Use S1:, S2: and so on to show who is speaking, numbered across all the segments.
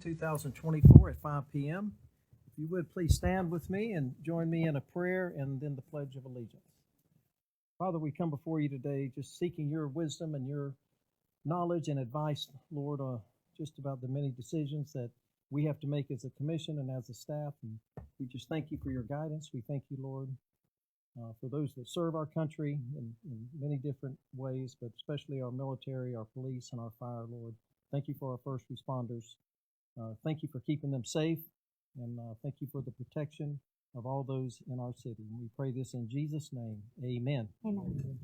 S1: 2024 at 5 p.m. If you would, please stand with me and join me in a prayer and then the Pledge of Allegiance. Father, we come before you today just seeking your wisdom and your knowledge and advice, Lord, just about the many decisions that we have to make as a commission and as a staff. And we just thank you for your guidance. We thank you, Lord, for those that serve our country in many different ways, but especially our military, our police, and our fire, Lord. Thank you for our first responders. Thank you for keeping them safe, and thank you for the protection of all those in our city. And we pray this in Jesus' name. Amen.
S2: Amen.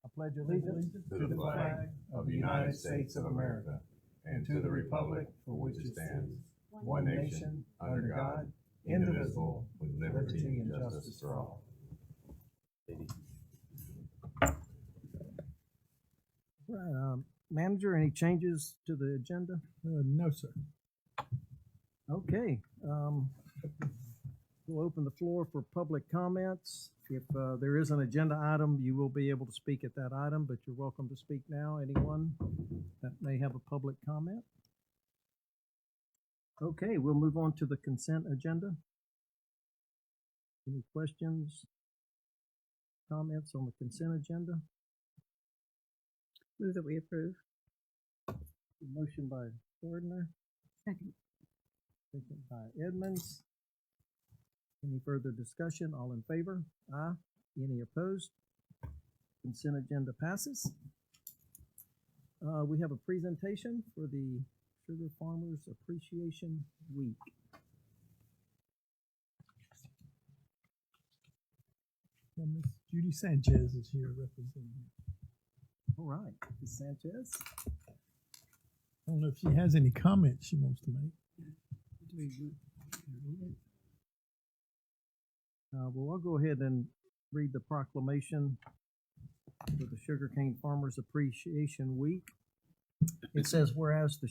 S1: I pledge allegiance
S3: to the flag of the United States of America and to the republic for which it stands, one nation, under God, indivisible, with liberty and justice for all.
S1: Right, Manager, any changes to the agenda?
S4: No, sir.
S1: Okay. We'll open the floor for public comments. If there is an agenda item, you will be able to speak at that item, but you're welcome to speak now. Anyone that may have a public comment? Okay, we'll move on to the consent agenda. Any questions, comments on the consent agenda?
S2: Move that we approve.
S1: Motion by Gardner,
S2: Second.
S1: second by Edmonds. Any further discussion? All in favor? Aye. Any opposed? Consent agenda passes. We have a presentation for the Sugar Farmers Appreciation Week.
S4: And Miss Judy Sanchez is here representing.
S1: All right, Ms. Sanchez.
S4: I don't know if she has any comments she wants to make.
S1: Well, I'll go ahead and read the proclamation for the Sugarcane Farmers Appreciation Week. It says, whereas the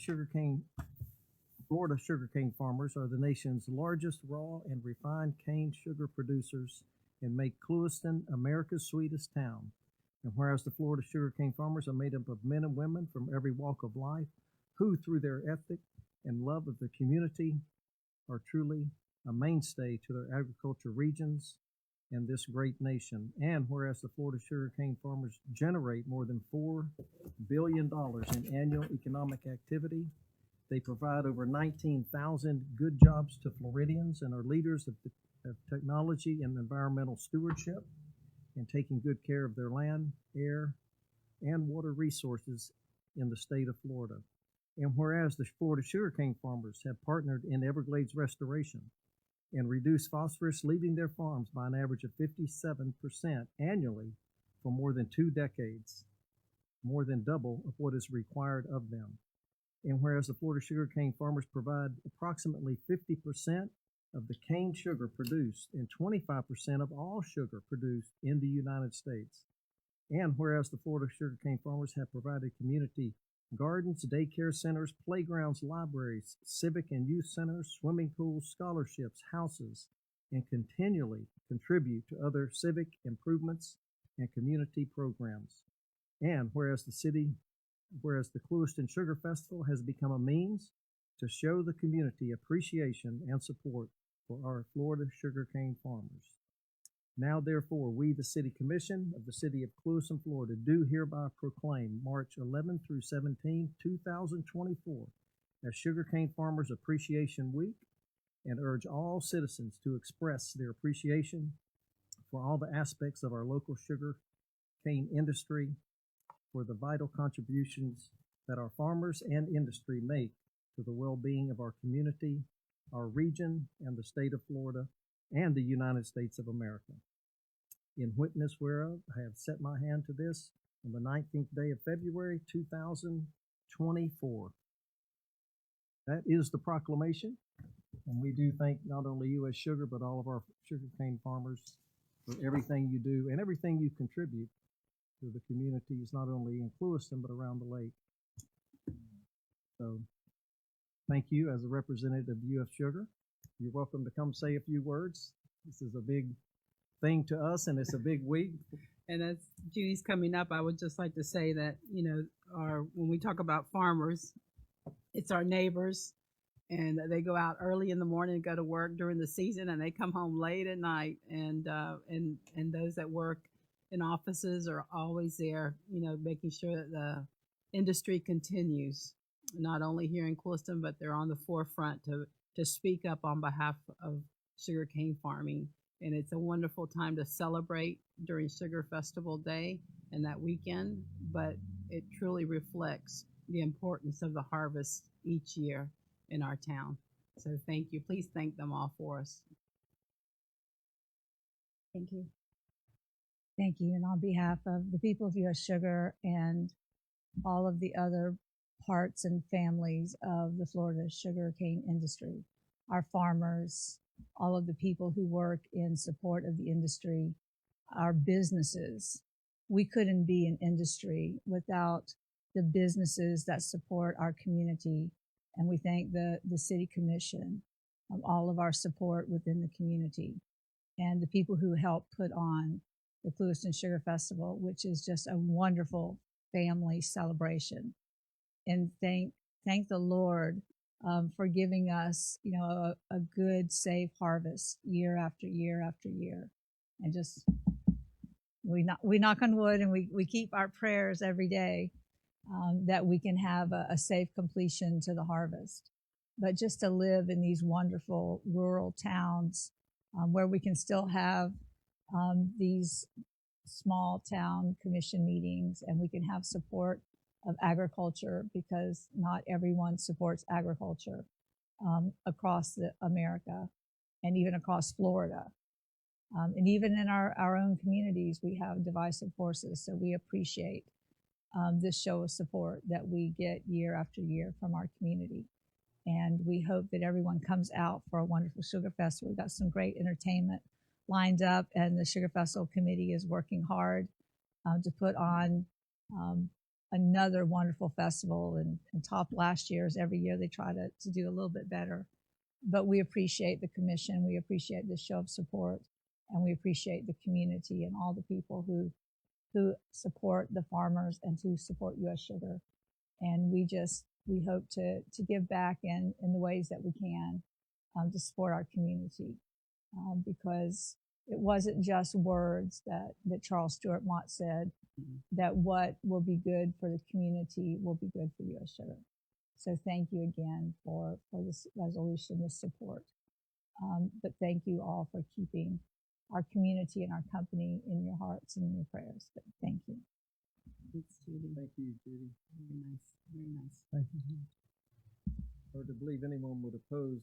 S1: Florida sugarcane farmers are the nation's largest raw and refined cane sugar producers and make Clewiston America's sweetest town. And whereas the Florida sugarcane farmers are made up of men and women from every walk of life who, through their ethic and love of the community, are truly a mainstay to their agriculture regions and this great nation. And whereas the Florida sugarcane farmers generate more than $4 billion in annual economic activity, they provide over 19,000 good jobs to Floridians and are leaders of technology and environmental stewardship and taking good care of their land, air, and water resources in the state of Florida. And whereas the Florida sugarcane farmers have partnered in Everglades restoration and reduced phosphorus leaving their farms by an average of 57% annually for more than 2 decades, more than double of what is required of them. And whereas the Florida sugarcane farmers provide approximately 50% of the cane sugar produced and 25% of all sugar produced in the United States. And whereas the Florida sugarcane farmers have provided community gardens, daycare centers, playgrounds, libraries, civic and youth centers, swimming pools, scholarships, houses, and continually contribute to other civic improvements and community programs. And whereas the Clewiston Sugar Festival has become a means to show the community appreciation and support for our Florida sugarcane farmers. Now, therefore, we, the City Commission of the City of Clewiston, Florida, do hereby proclaim March 11 through 17, 2024 as Sugarcane Farmers Appreciation Week and urge all citizens to express their appreciation for all the aspects of our local sugar cane industry, for the vital contributions that our farmers and industry make to the well-being of our community, our region, and the state of Florida, and the United States of America. In witness whereof, I have set my hand to this on the 19th day of February, 2024. That is the proclamation, and we do thank not only U.S. Sugar, but all of our sugarcane farmers for everything you do and everything you contribute to the communities, not only in Clewiston, but around the lake. So, thank you as a representative of U.S. Sugar. You're welcome to come say a few words. This is a big thing to us, and it's a big week.
S2: And as Judy's coming up, I would just like to say that, when we talk about farmers, it's our neighbors, and they go out early in the morning and go to work during the season, and they come home late at night. And those that work in offices are always there, making sure that the industry continues, not only here in Clewiston, but they're on the forefront to speak up on behalf of sugarcane farming. And it's a wonderful time to celebrate during Sugar Festival Day and that weekend, but it truly reflects the importance of the harvest each year in our town. So thank you. Please thank them all for us.
S5: Thank you. Thank you. And on behalf of the people of U.S. Sugar and all of the other parts and families of the Florida sugarcane industry, our farmers, all of the people who work in support of the industry, our businesses. We couldn't be an industry without the businesses that support our community. And we thank the City Commission of all of our support within the community and the people who help put on the Clewiston Sugar Festival, which is just a wonderful family celebration. And thank the Lord for giving us, a good, safe harvest year after year after year. And just, we knock on wood and we keep our prayers every day that we can have a safe completion to the harvest. But just to live in these wonderful rural towns where we can still have these small town commission meetings, and we can have support of agriculture, because not everyone supports agriculture across America and even across Florida. And even in our own communities, we have divisive forces. So we appreciate this show of support that we get year after year from our community. And we hope that everyone comes out for a wonderful Sugar Festival. We've got some great entertainment lined up, and the Sugar Festival Committee is working hard to put on another wonderful festival and top last year's. Every year they try to do a little bit better. But we appreciate the commission, we appreciate this show of support, and we appreciate the community and all the people who support the farmers and who support U.S. Sugar. And we hope to give back in the ways that we can to support our community, because it wasn't just words that Charles Stewart Mott said, that what will be good for the community will be good for U.S. Sugar. So thank you again for this resolution, this support. But thank you all for keeping our community and our company in your hearts and in your prayers. But thank you.
S2: Thanks, Judy.
S1: Thank you, Judy.
S2: Very nice. Very nice.
S4: Thank you.
S1: Hard to believe anyone would oppose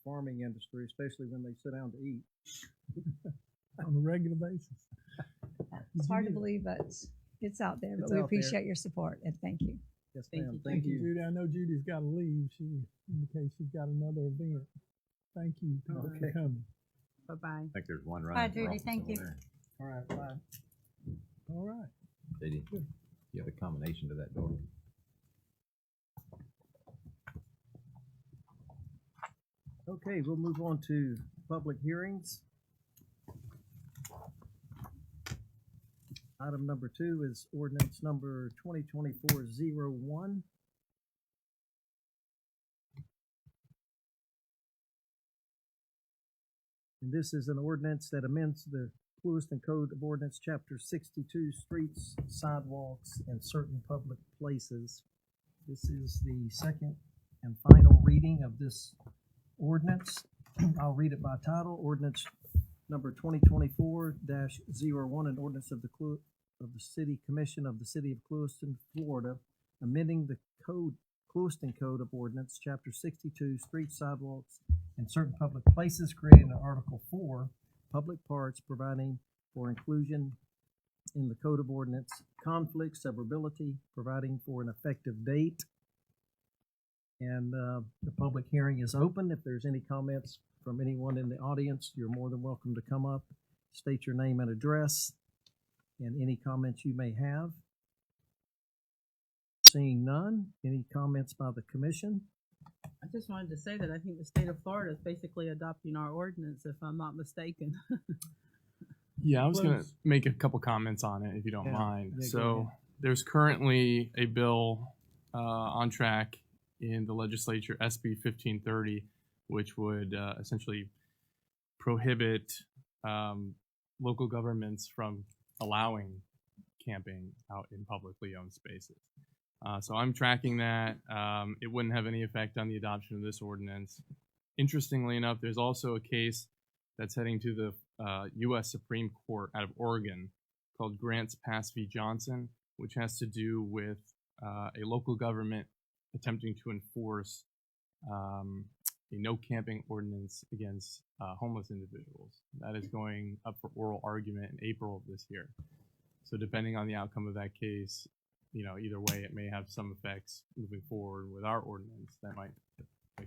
S1: farming industry, especially when they sit down to eat.
S4: On a regular basis.
S5: It's hard to believe, but it's out there. But we appreciate your support, and thank you.
S1: Yes,
S2: Thank
S1: ma'am.
S2: you.
S1: Thank you.
S4: Judy. I know Judy's got to leave. She indicates she's got another event. Thank you for
S1: Okay.
S4: coming.
S2: Bye-bye.
S3: I think there's one right.
S5: Bye, Judy. Thank you.
S1: All right, bye.
S4: All right.
S3: Judy, you have a combination to that door.
S1: Okay, we'll move on to public hearings. Item number 2 is ordinance number 2024-01. And this is an ordinance that amends the Clewiston Code of Ordinance, Chapter 62, Streets, Sidewalks, and Certain Public Places. This is the second and final reading of this ordinance. I'll read it by title. Ordinance number 2024-01, an ordinance of the City Commission of the City of Clewiston, Florida, amending the Clewiston Code of Ordinance, Chapter 62, Streets, Sidewalks, and Certain Public Places, creating an Article 4, Public Parts, providing for inclusion in the Code of Ordinance, conflict, severability, providing for an effective date. And the public hearing is open. If there's any comments from anyone in the audience, you're more than welcome to come up, state your name and address, and any comments you may have. Seeing none, any comments by the commission?
S2: I just wanted to say that I think the state of Florida is basically adopting our ordinance, if I'm not mistaken.
S6: Yeah, I was going to
S4: Please.
S6: make a couple comments on it if you don't
S1: Yeah,
S6: mind.
S1: yeah, go
S6: So
S1: ahead.
S6: there's currently a bill on track in the legislature, SB 1530, which would essentially prohibit local governments from allowing camping out in publicly owned spaces. So I'm tracking that. It wouldn't have any effect on the adoption of this ordinance. Interestingly enough, there's also a case that's heading to the U.S. Supreme Court out of Oregon called Grants Pass v. Johnson, which has to do with a local government attempting to enforce a no camping ordinance against homeless individuals. That is going up for oral argument in April of this year. So depending on the outcome of that case, either way, it may have some effects moving forward with our ordinance that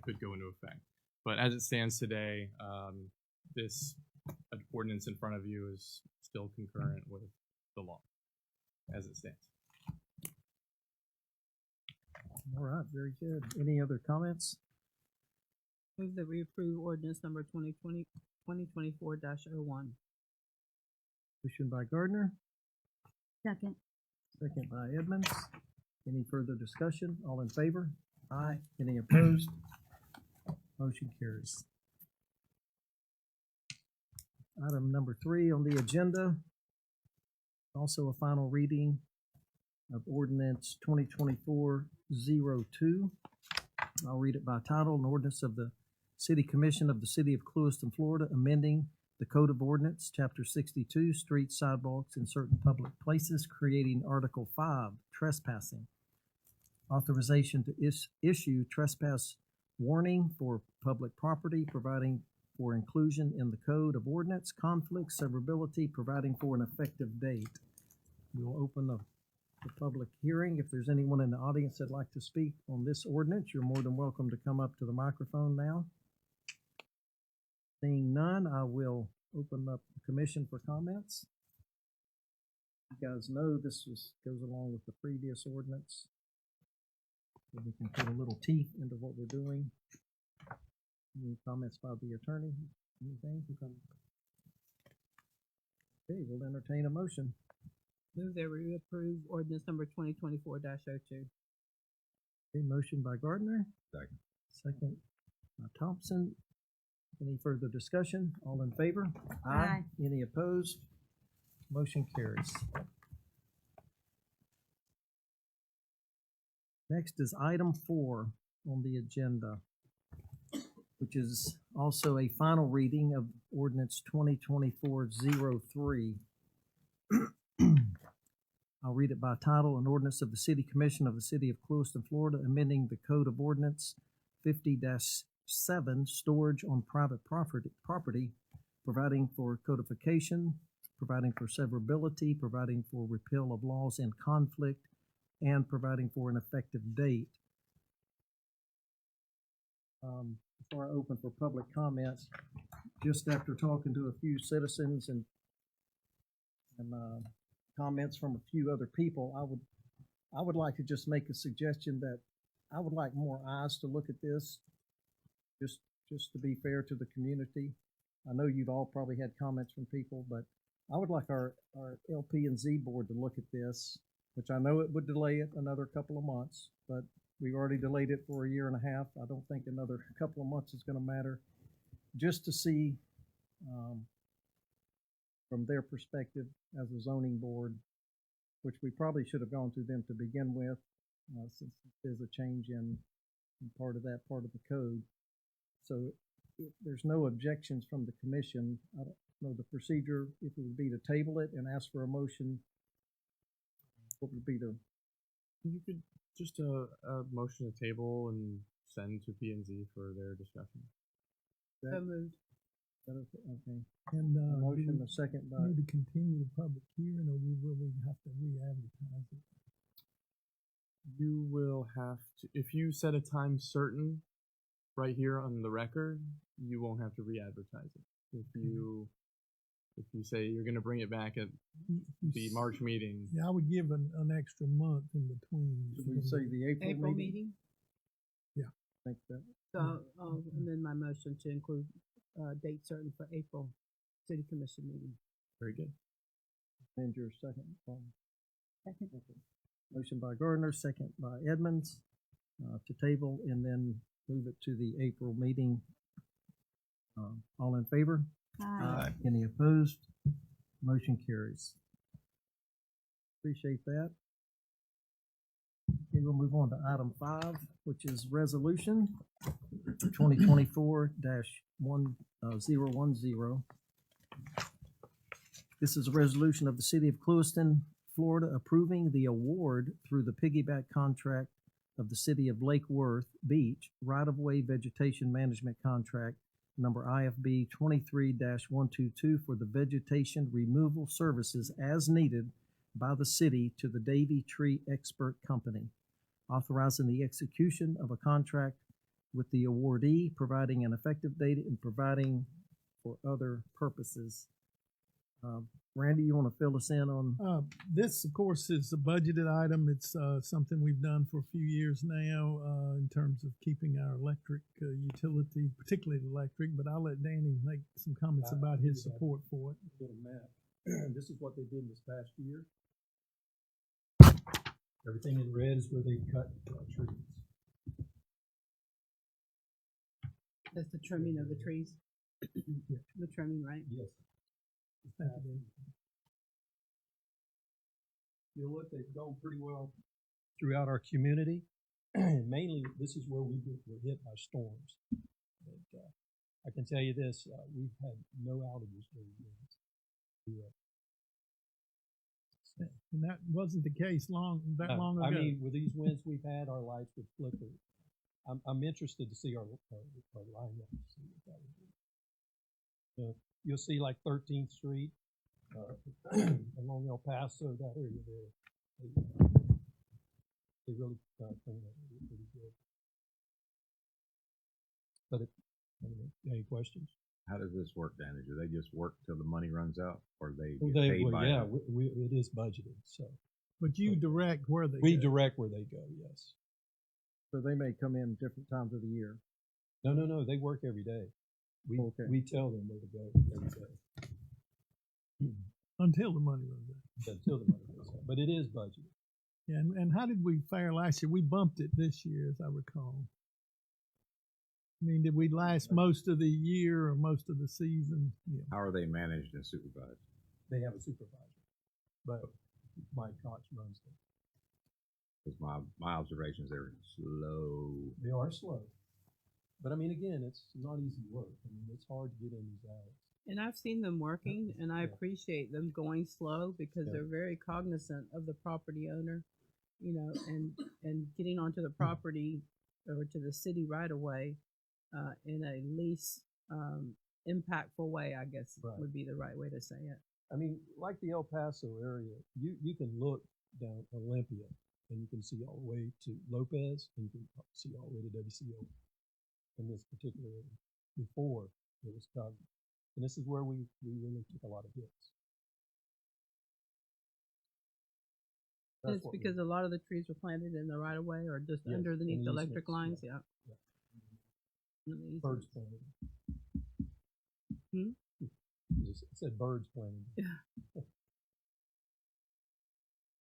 S6: could go into effect. But as it stands today, this ordinance in front of you is still concurrent with the law as it stands.
S1: All right, very good. Any other comments?
S2: Move that we approve ordinance number 2024-01.
S1: Motion by Gardner,
S5: Second.
S1: second by Edmonds. Any further discussion? All in favor? Aye. Any opposed? Motion carries. Item number 3 on the agenda, also a final reading of ordinance 2024-02. I'll read it by title, an ordinance of the City Commission of the City of Clewiston, Florida, amending the Code of Ordinance, Chapter 62, Streets, Sidewalks, and Certain Public Places, creating Article 5, Trespassing. Authorization to issue trespass warning for public property, providing for inclusion in the Code of Ordinance, conflict, severability, providing for an effective date. We'll open the public hearing. If there's anyone in the audience that'd like to speak on this ordinance, you're more than welcome to come up to the microphone now. Seeing none, I will open up the commission for comments. You guys know this goes along with the previous ordinance. So we can put a little teeth into what we're doing. Any comments by the attorney? Anything? Okay, we'll entertain a motion.
S2: Move that we approve ordinance number 2024-02.
S1: Okay, motion by Gardner.
S3: Second.
S1: Second by Thompson. Any further discussion? All in favor?
S5: Aye.
S1: Any opposed? Motion carries. Next is item 4 on the agenda, which is also a final reading of ordinance 2024-03. I'll read it by title, an ordinance of the City Commission of the City of Clewiston, Florida, amending the Code of Ordinance 50-7, storage on private property, providing for codification, providing for severability, providing for repeal of laws in conflict, and providing for an effective date. Before I open for public comments, just after talking to a few citizens and comments from a few other people, I would like to just make a suggestion that I would like more eyes to look at this, just to be fair to the community. I know you've all probably had comments from people, but I would like our LP and Z board to look at this, which I know it would delay it another couple of months, but we've already delayed it for a year and a half. I don't think another couple of months is going to matter, just to see from their perspective as a zoning board, which we probably should have gone through them to begin with, since there's a change in part of the code. So if there's no objections from the commission, I don't know the procedure, if it would be to table it and ask for a motion, what would be the?
S6: You could just a motion to table and send to P&Z for their discussion.
S2: So moved.
S1: Okay.
S4: And,
S1: Motion, a second by,
S4: need to continue the public hearing, or we will have to re-advertise it?
S6: You will have to, if you set a time certain right here on the record, you won't have to re-advertise it. If you say you're going to bring it back at the March meeting,
S4: Yeah, I would give an extra month in between.
S1: should we say the April meeting? Think that,
S2: So I'll amend my motion to include date certain for April City Commission meeting.
S6: very good.
S1: and your second,
S5: Second.
S1: okay. Motion by Gardner, second by Edmonds. to table and then move it to the April meeting. All in favor?
S5: Aye.
S1: Any opposed? Motion carries. Appreciate that. Okay, we'll move on to item 5, which is resolution 2024-1010. This is a resolution of the City of Clewiston, Florida, approving the award through the piggyback contract of the City of Lake Worth Beach right-of-way vegetation management contract number IFB 23-122 for the vegetation removal services as needed by the city to the Davy Tree Expert Company, authorizing the execution of a contract with the awardee, providing an effective date, and providing for other purposes. Randy, you want to fill us in on?
S4: This, of course, is a budgeted item. It's something we've done for a few years now in terms of keeping our electric utility, particularly electric, but I'll let Danny make some comments about his support for it.
S7: Little map. This is what they did this past year. Everything in red is where they cut trees.
S2: That's the trimming of the trees. The trimming, right?
S7: Yes. You know what, they've gone pretty well throughout our community. Mainly, this is where were hit by storms. And, I can tell you this, we've had no outages during this.
S4: And that wasn't the case long ago.
S7: I mean, with these winds we've had, our lights would flicker. I'm interested to see our line lights. See what that would do. You'll see like 13th Street along El Paso, that area there. They really clean that pretty good. But any questions?
S3: How does this work, Danny? Do they just work till the money runs out, or they
S7: Well,
S3: get paid by
S7: yeah,
S3: it?
S7: it is budgeted, so.
S4: But you direct where they
S7: We
S4: go.
S7: direct where they go, yes.
S1: So they may come in different times of the year.
S7: No, they work every day.
S1: Okay.
S7: We tell them where to go every day
S4: Until the money runs out.
S7: until the money goes out, but it is budgeted.
S4: Yeah, and how did we fare last year? We bumped it this year, as I recall. I mean, did we last most of the year or most of the season? Yeah.
S3: How are they managed and supervised?
S7: They have a supervisor, but Mike Cox runs them.
S3: Because my observations, they're slow.
S7: They are slow. But I mean, again, it's not easy work. I mean, it's hard to get in these alleys.
S2: And I've seen them working, and I
S7: Yeah.
S2: appreciate them going slow because
S7: Yeah.
S2: they're very cognizant of the property owner, you know, and getting onto the property or to the city right away in a least impactful way, I guess
S7: Right.
S2: would be the right way to say it.
S7: I mean, like the El Paso area, you can look down Olympia and you can see all the way to Lopez and you can see all the way to WCO in this particular area. Before it was covered. And this is where we really took a lot of hits.
S2: And it's
S7: what we-
S2: because a lot of the trees were planted in the right of way or just
S7: Yes,
S2: underneath
S7: in
S2: the
S7: the
S2: electric
S7: easements,
S2: lines, yeah.
S7: yeah.
S2: In the
S7: Birds
S2: easements.
S7: planted. It said birds planted.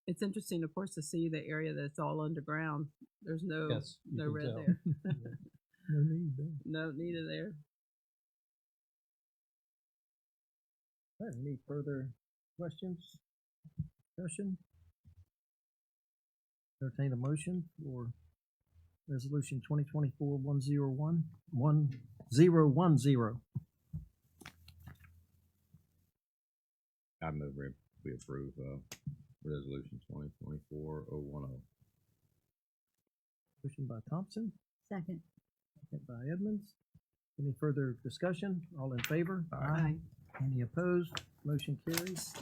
S2: It's interesting, of course, to see the area that's all underground. There's no
S7: Yes, you
S2: no
S7: can
S2: red
S7: tell.
S2: there.
S4: No need there.
S2: No needed there.
S1: Any further questions? Discussion? Entertain a motion for resolution 2024-1010.
S3: I move we approve resolution 2024-010.
S1: Motion by Thompson,
S5: Second.
S1: second by Edmonds. Any further discussion? All in favor?
S2: Aye.
S1: Any opposed? Motion carries.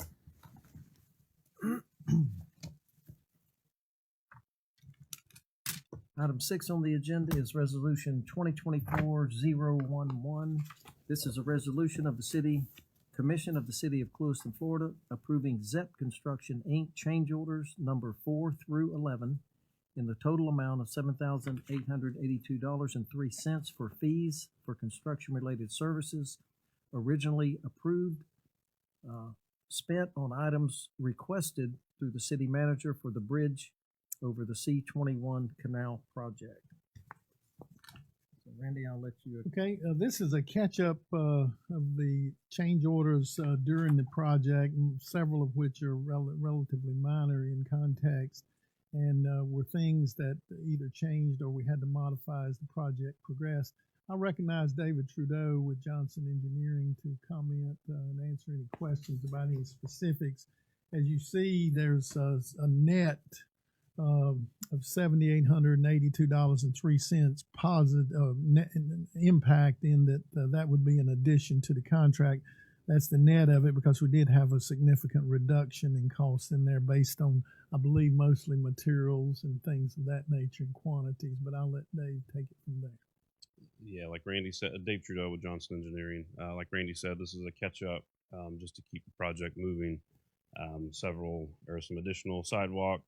S1: Item 6 on the agenda is resolution 2024-011. This is a resolution of the City Commission of the City of Clewiston, Florida, approving ZEP Construction, Inc. change orders number 4 through 11 in the total amount of $7,882.03 for fees for construction-related services originally approved, spent on items requested through the city manager for the bridge over the C-21 canal project. So Randy, I'll let you.
S4: Okay, this is a catch-up of the change orders during the project, several of which are relatively minor in context, and were things that either changed or we had to modify as the project progressed. I recognize David Trudeau with Johnson Engineering to comment and answer any questions about any specifics. As you see, there's a net of $7,882.03 positive net impact in that that would be an addition to the contract. That's the net of it because we did have a significant reduction in costs in there based on, I believe, mostly materials and things of that nature and quantities. But I'll let Dave take it from there.
S8: Yeah, like Randy said, Dave Trudeau with Johnson Engineering. Like Randy said, this is a catch up just to keep the project moving. Some additional sidewalk,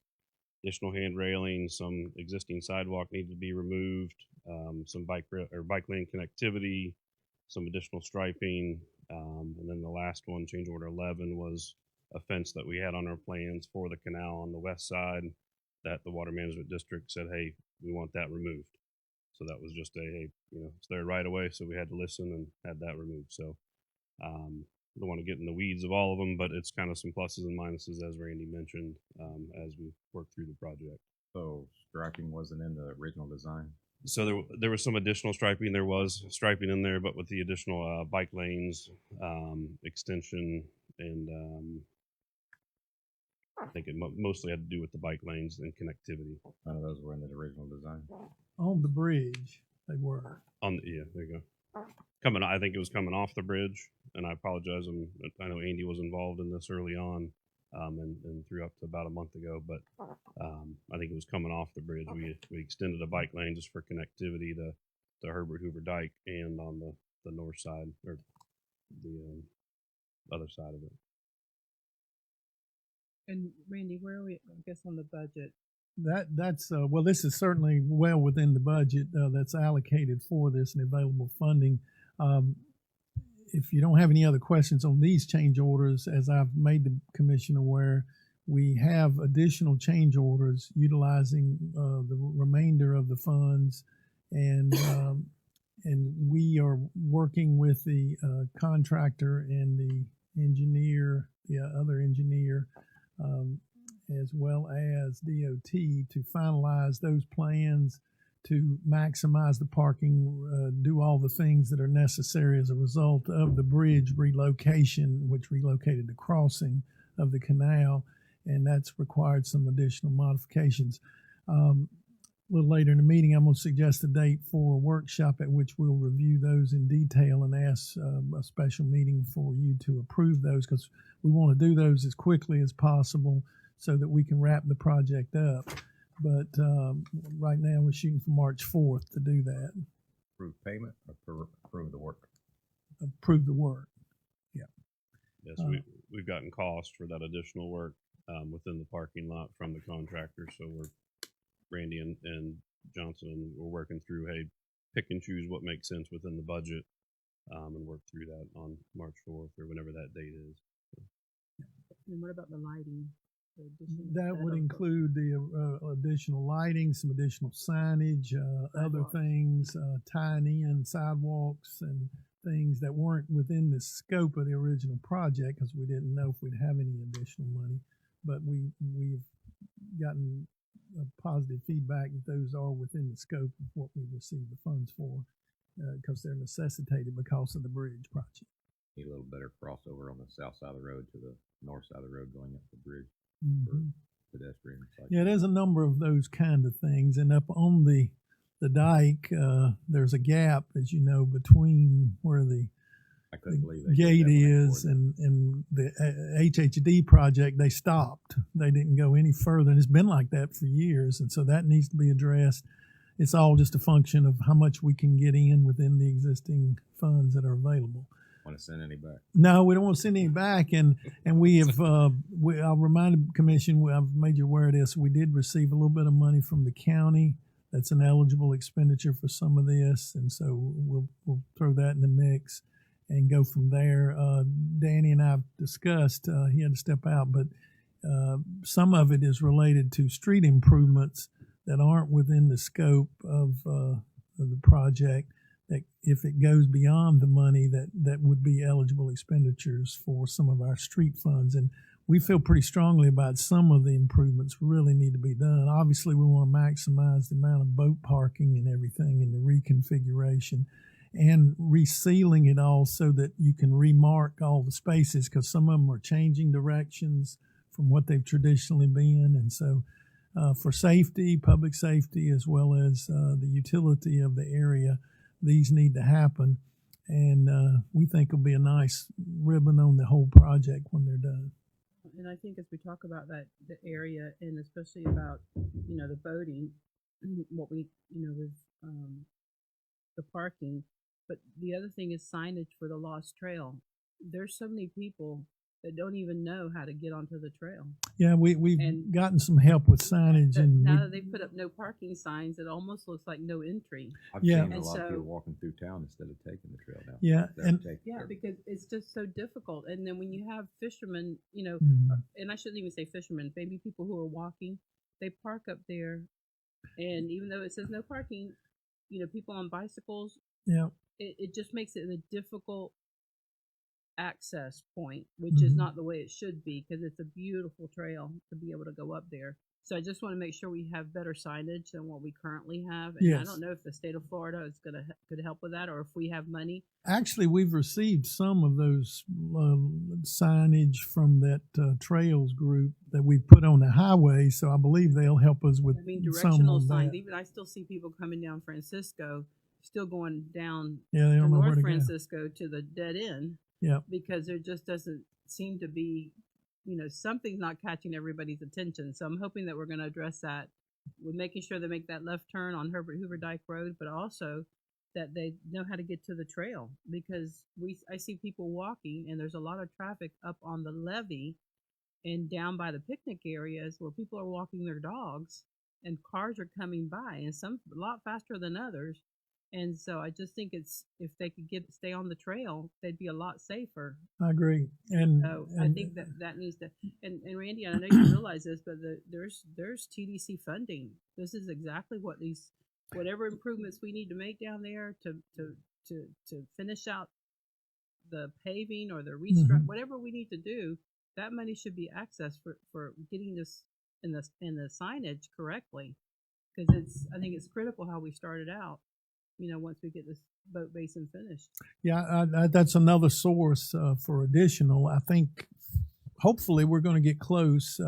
S8: additional hand railings, some existing sidewalk needed to be removed, some bike lane connectivity, some additional striping, and then the last one, change order 11, was a fence that we had on our plans for the canal on the west side that the Water Management District said, hey, we want that removed. So that was just it's there right away, so we had to listen and had that removed. So don't want to get in the weeds of all of them, but it's kind of some pluses and minuses, as Randy mentioned, as we work through the project.
S3: So striping wasn't in the original design?
S8: So there was some additional striping. There was striping in there, but with the additional bike lanes, extension, and I think it mostly had to do with the bike lanes and connectivity.
S3: None of those were in the original design?
S4: On the bridge, they were.
S8: Yeah, there you go. I think it was coming off the bridge, and I apologize. I know Andy was involved in this early on, and through up to about a month ago, but I think it was coming off the bridge. We extended a bike lane just for connectivity to Herbert Hoover Dike and on the north side, or the other side of it.
S2: And Randy, where are we, I guess, on the budget?
S4: That's well, this is certainly well within the budget that's allocated for this and available funding. If you don't have any other questions on these change orders, as I've made the commission aware, we have additional change orders utilizing the remainder of the funds, and we are working with the contractor and the engineer, the other engineer, as well as DOT to finalize those plans to maximize the parking, do all the things that are necessary as a result of the bridge relocation, which relocated the crossing of the canal, and that's required some additional modifications. A little later in the meeting, I'm going to suggest a date for a workshop at which we'll review those in detail and ask a special meeting for you to approve those, because we want to do those as quickly as possible so that we can wrap the project up. But right now we're shooting for March 4th to do that.
S3: Approve payment or approve the work?
S4: Approve the work. Yeah.
S8: Yes, we've gotten cost for that additional work within the parking lot from the contractor. So Randy and Johnson, we're working through, hey, pick and choose what makes sense within the budget, and work through that on March 4th or whenever that date is.
S2: And what about the lighting?
S4: That would include the additional lighting, some additional signage, other things, tying in sidewalks and things that weren't within the scope of the original project because we didn't know if we'd have any additional money. But we've gotten positive feedback that those are within the scope of what we received the funds for because they're necessitated because of the bridge project.
S3: Need a little better crossover on the south side of the road to the north side of the road going up the bridge.
S4: Mm-hmm.
S3: Pedestrians.
S4: Yeah, there's a number of those kind of things, and up on the dike, there's a gap, as you know, between where the gate is and the HHD project. They stopped; they didn't go any further, and it's been like that for years, and so that needs to be addressed. It's all just a function of how much we can get in within the existing funds that are available.
S3: Want to send any back?
S4: No, we don't want to send any back, and we have. I'll remind the commission. I've made you aware of this. We did receive a little bit of money from the county. That's an eligible expenditure for some of this, and so we'll throw that in the mix and go from there. Danny and I've discussed. He had to step out, but Some of it is related to street improvements that aren't within the scope of the project. That if it goes beyond the money, that would be eligible expenditures for some of our street funds. And we feel pretty strongly about some of the improvements really need to be done. Obviously, we want to maximize the amount of boat parking and everything in the reconfiguration and resealing it all so that you can remark all the spaces, because some of them are changing directions from what they've traditionally been. And so for safety, public safety, as well as the utility of the area, these need to happen. And we think it'll be a nice ribbon on the whole project when they're done.
S2: And I think as we talk about the area, and especially about, the boating, what we, with the parking, but the other thing is signage for the Lost Trail. There's so many people that don't even know how to get onto the trail.
S4: Yeah, we've
S2: And
S4: gotten some help with signage, and
S2: now that they put up no parking signs, it almost looks like no entry.
S3: I've
S4: Yeah.
S3: seen a
S2: And
S3: lot of
S2: so-
S3: people walking through town instead of taking the trail down.
S4: Yeah, and
S2: Yeah, because it's just so difficult. And then when you have fishermen,
S4: Mhm.
S2: and I shouldn't even say fishermen, maybe people who are walking, they park up there, and even though it says no parking, people on bicycles,
S4: yeah,
S2: it just makes it a difficult access point, which is
S4: Mhm.
S2: not the way it should be, because it's a beautiful trail to be able to go up there. So I just want to make sure we have better signage than what we currently have. And I
S4: Yes.
S2: don't know if the state of Florida is could help with that, or if we have money.
S4: Actually, we've received some of those signage from that trails group that we put on the highway, so I believe they'll help us with
S2: I mean,
S4: some
S2: directional
S4: of
S2: signs.
S4: that.
S2: Even I still see people coming down Francisco, still going down
S4: Yeah, they
S2: to
S4: don't know where
S2: North
S4: to go.
S2: Francisco to the dead end.
S4: Yeah.
S2: Because there just doesn't seem to be, something's not catching everybody's attention. So I'm hoping that we're going to address that with making sure they make that left turn on Herbert Hoover Dyke Road, but also that they know how to get to the trail, because I see people walking, and there's a lot of traffic up on the levee and down by the picnic areas where people are walking their dogs, and cars are coming by, and some a lot faster than others. And so I just think if they could stay on the trail, they'd be a lot safer.
S4: I agree, and,
S2: So I
S4: and
S2: think that needs to. And Randy, I know you realize this, but there's TDC funding. This is exactly what whatever improvements we need to make down there to finish out the paving or the restructure, whatever we need to do. That money should be accessed for getting this in the signage correctly, because I think it's critical how we started out. Once we get this boat basin finished.
S4: yeah, that's another source for additional. I think hopefully we're going to get close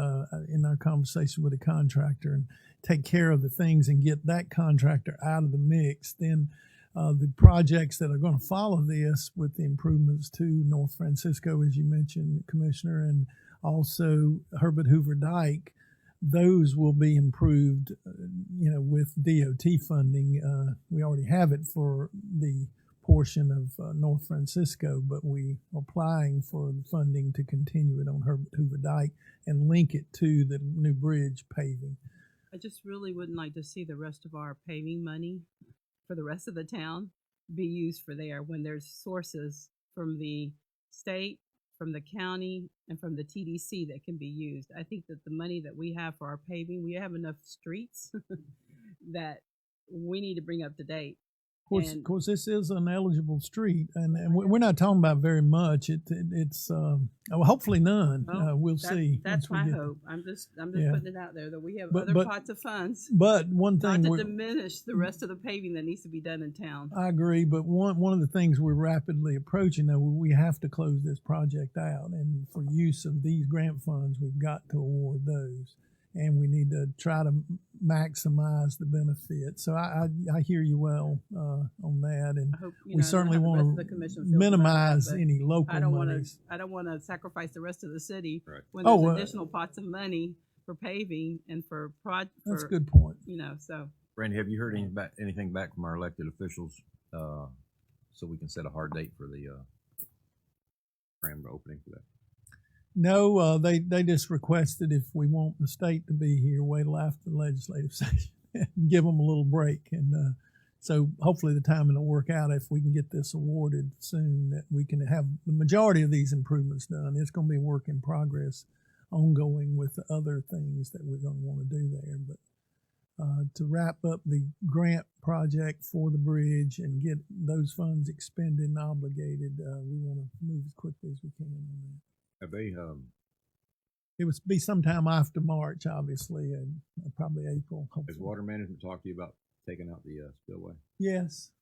S4: in our conversation with the contractor and take care of the things and get that contractor out of the mix. Then the projects that are going to follow this with the improvements to North Francisco, as you mentioned, Commissioner, and also Herbert Hoover Dyke, those will be improved, with DOT funding. We already have it for the portion of North Francisco, but we are applying for the funding to continue it on Herbert Hoover Dyke and link it to the new bridge paving.
S2: I just really wouldn't like to see the rest of our paving money for the rest of the town be used for there, when there's sources from the state, from the county, and from the TDC that can be used. I think that the money that we have for our paving, we have enough streets that we need to bring up to date.
S4: Of course, this is an eligible street, and we're not talking about very much. It's hopefully none.
S2: Well,
S4: We'll see.
S2: That's
S4: once we
S2: my
S4: get-
S2: hope. I'm just
S4: Yeah.
S2: putting it out there that we have
S4: But-
S2: other
S4: but-
S2: pots of funds,
S4: But one
S2: not
S4: thing
S2: to
S4: we're,
S2: diminish the rest of the paving that needs to be done in town.
S4: I agree, but one of the things we're rapidly approaching, though, we have to close this project out, and for use of these grant funds, we've got to award those, and we need to try to maximize the benefit. So I hear you well on that, and
S2: I hope
S4: we certainly
S2: the rest of
S4: want
S2: the
S4: to
S2: commission feels about
S4: minimize
S2: that, but
S4: any local
S2: I don't want
S4: monies.
S2: to sacrifice the rest of the city
S3: Right.
S2: when
S4: Oh,
S2: there's additional pots of money for paving and for
S4: That's a good point.
S2: So
S9: Randy, have you heard anything back from our elected officials, so we can set a hard date for the opening for that?
S4: No, they just requested if we want the state to be here, wait till after the legislative session and give them a little break. And so hopefully the timing will work out if we can get this awarded soon, that we can have the majority of these improvements done. It's going to be a work in progress ongoing with the other things that we're going to want to do there. But to wrap up the grant project for the bridge and get those funds expended and obligated, we want to move as quickly as we can on that.
S9: Have they,
S4: It would be sometime after March, obviously, and probably April,
S9: has
S4: hopefully.
S9: water management talked to you about taking out the spillway?
S4: Yes.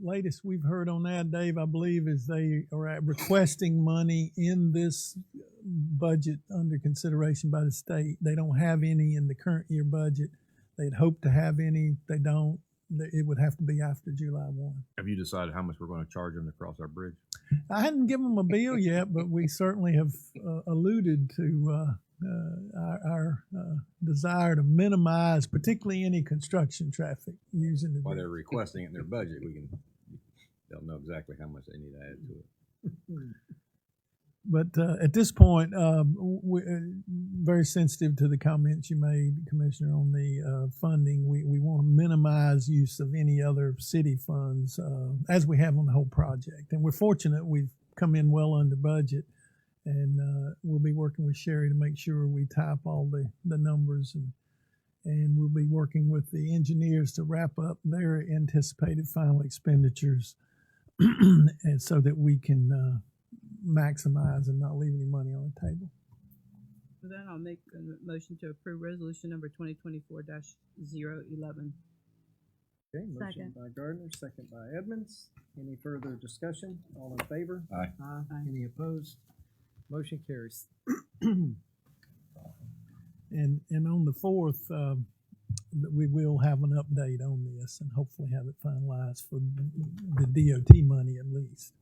S4: Latest we've heard on that, Dave, I believe, is they are requesting money in this budget under consideration by the state. They don't have any in the current year budget. They'd hope to have any. They don't. It would have to be after July 1.
S9: Have you decided how much we're going to charge them to cross our bridge?
S4: I hadn't given them a bill yet, but we certainly have alluded to our desire to minimize, particularly any construction traffic using the
S9: While
S4: bridge.
S9: they're requesting it in their budget, they'll know exactly how much they need to add to it.
S4: But at this point, we're very sensitive to the comments you made, Commissioner, on the funding. We want to minimize use of any other city funds as we have on the whole project. And we're fortunate we've come in well under budget, and we'll be working with Sherry to make sure we type all the numbers, and we'll be working with the engineers to wrap up their anticipated final expenditures and so that we can maximize and not leave any money on the table.
S2: For that, I'll make a motion to approve resolution number 2024-011.
S1: Okay, motion
S5: Second.
S1: by Gardner, second by Edmonds. Any further discussion? All in favor?
S9: Aye.
S1: Aye. Any opposed? Motion carries.
S4: And on the 4th, we will have an update on this and hopefully have it finalized for the DOT money at least.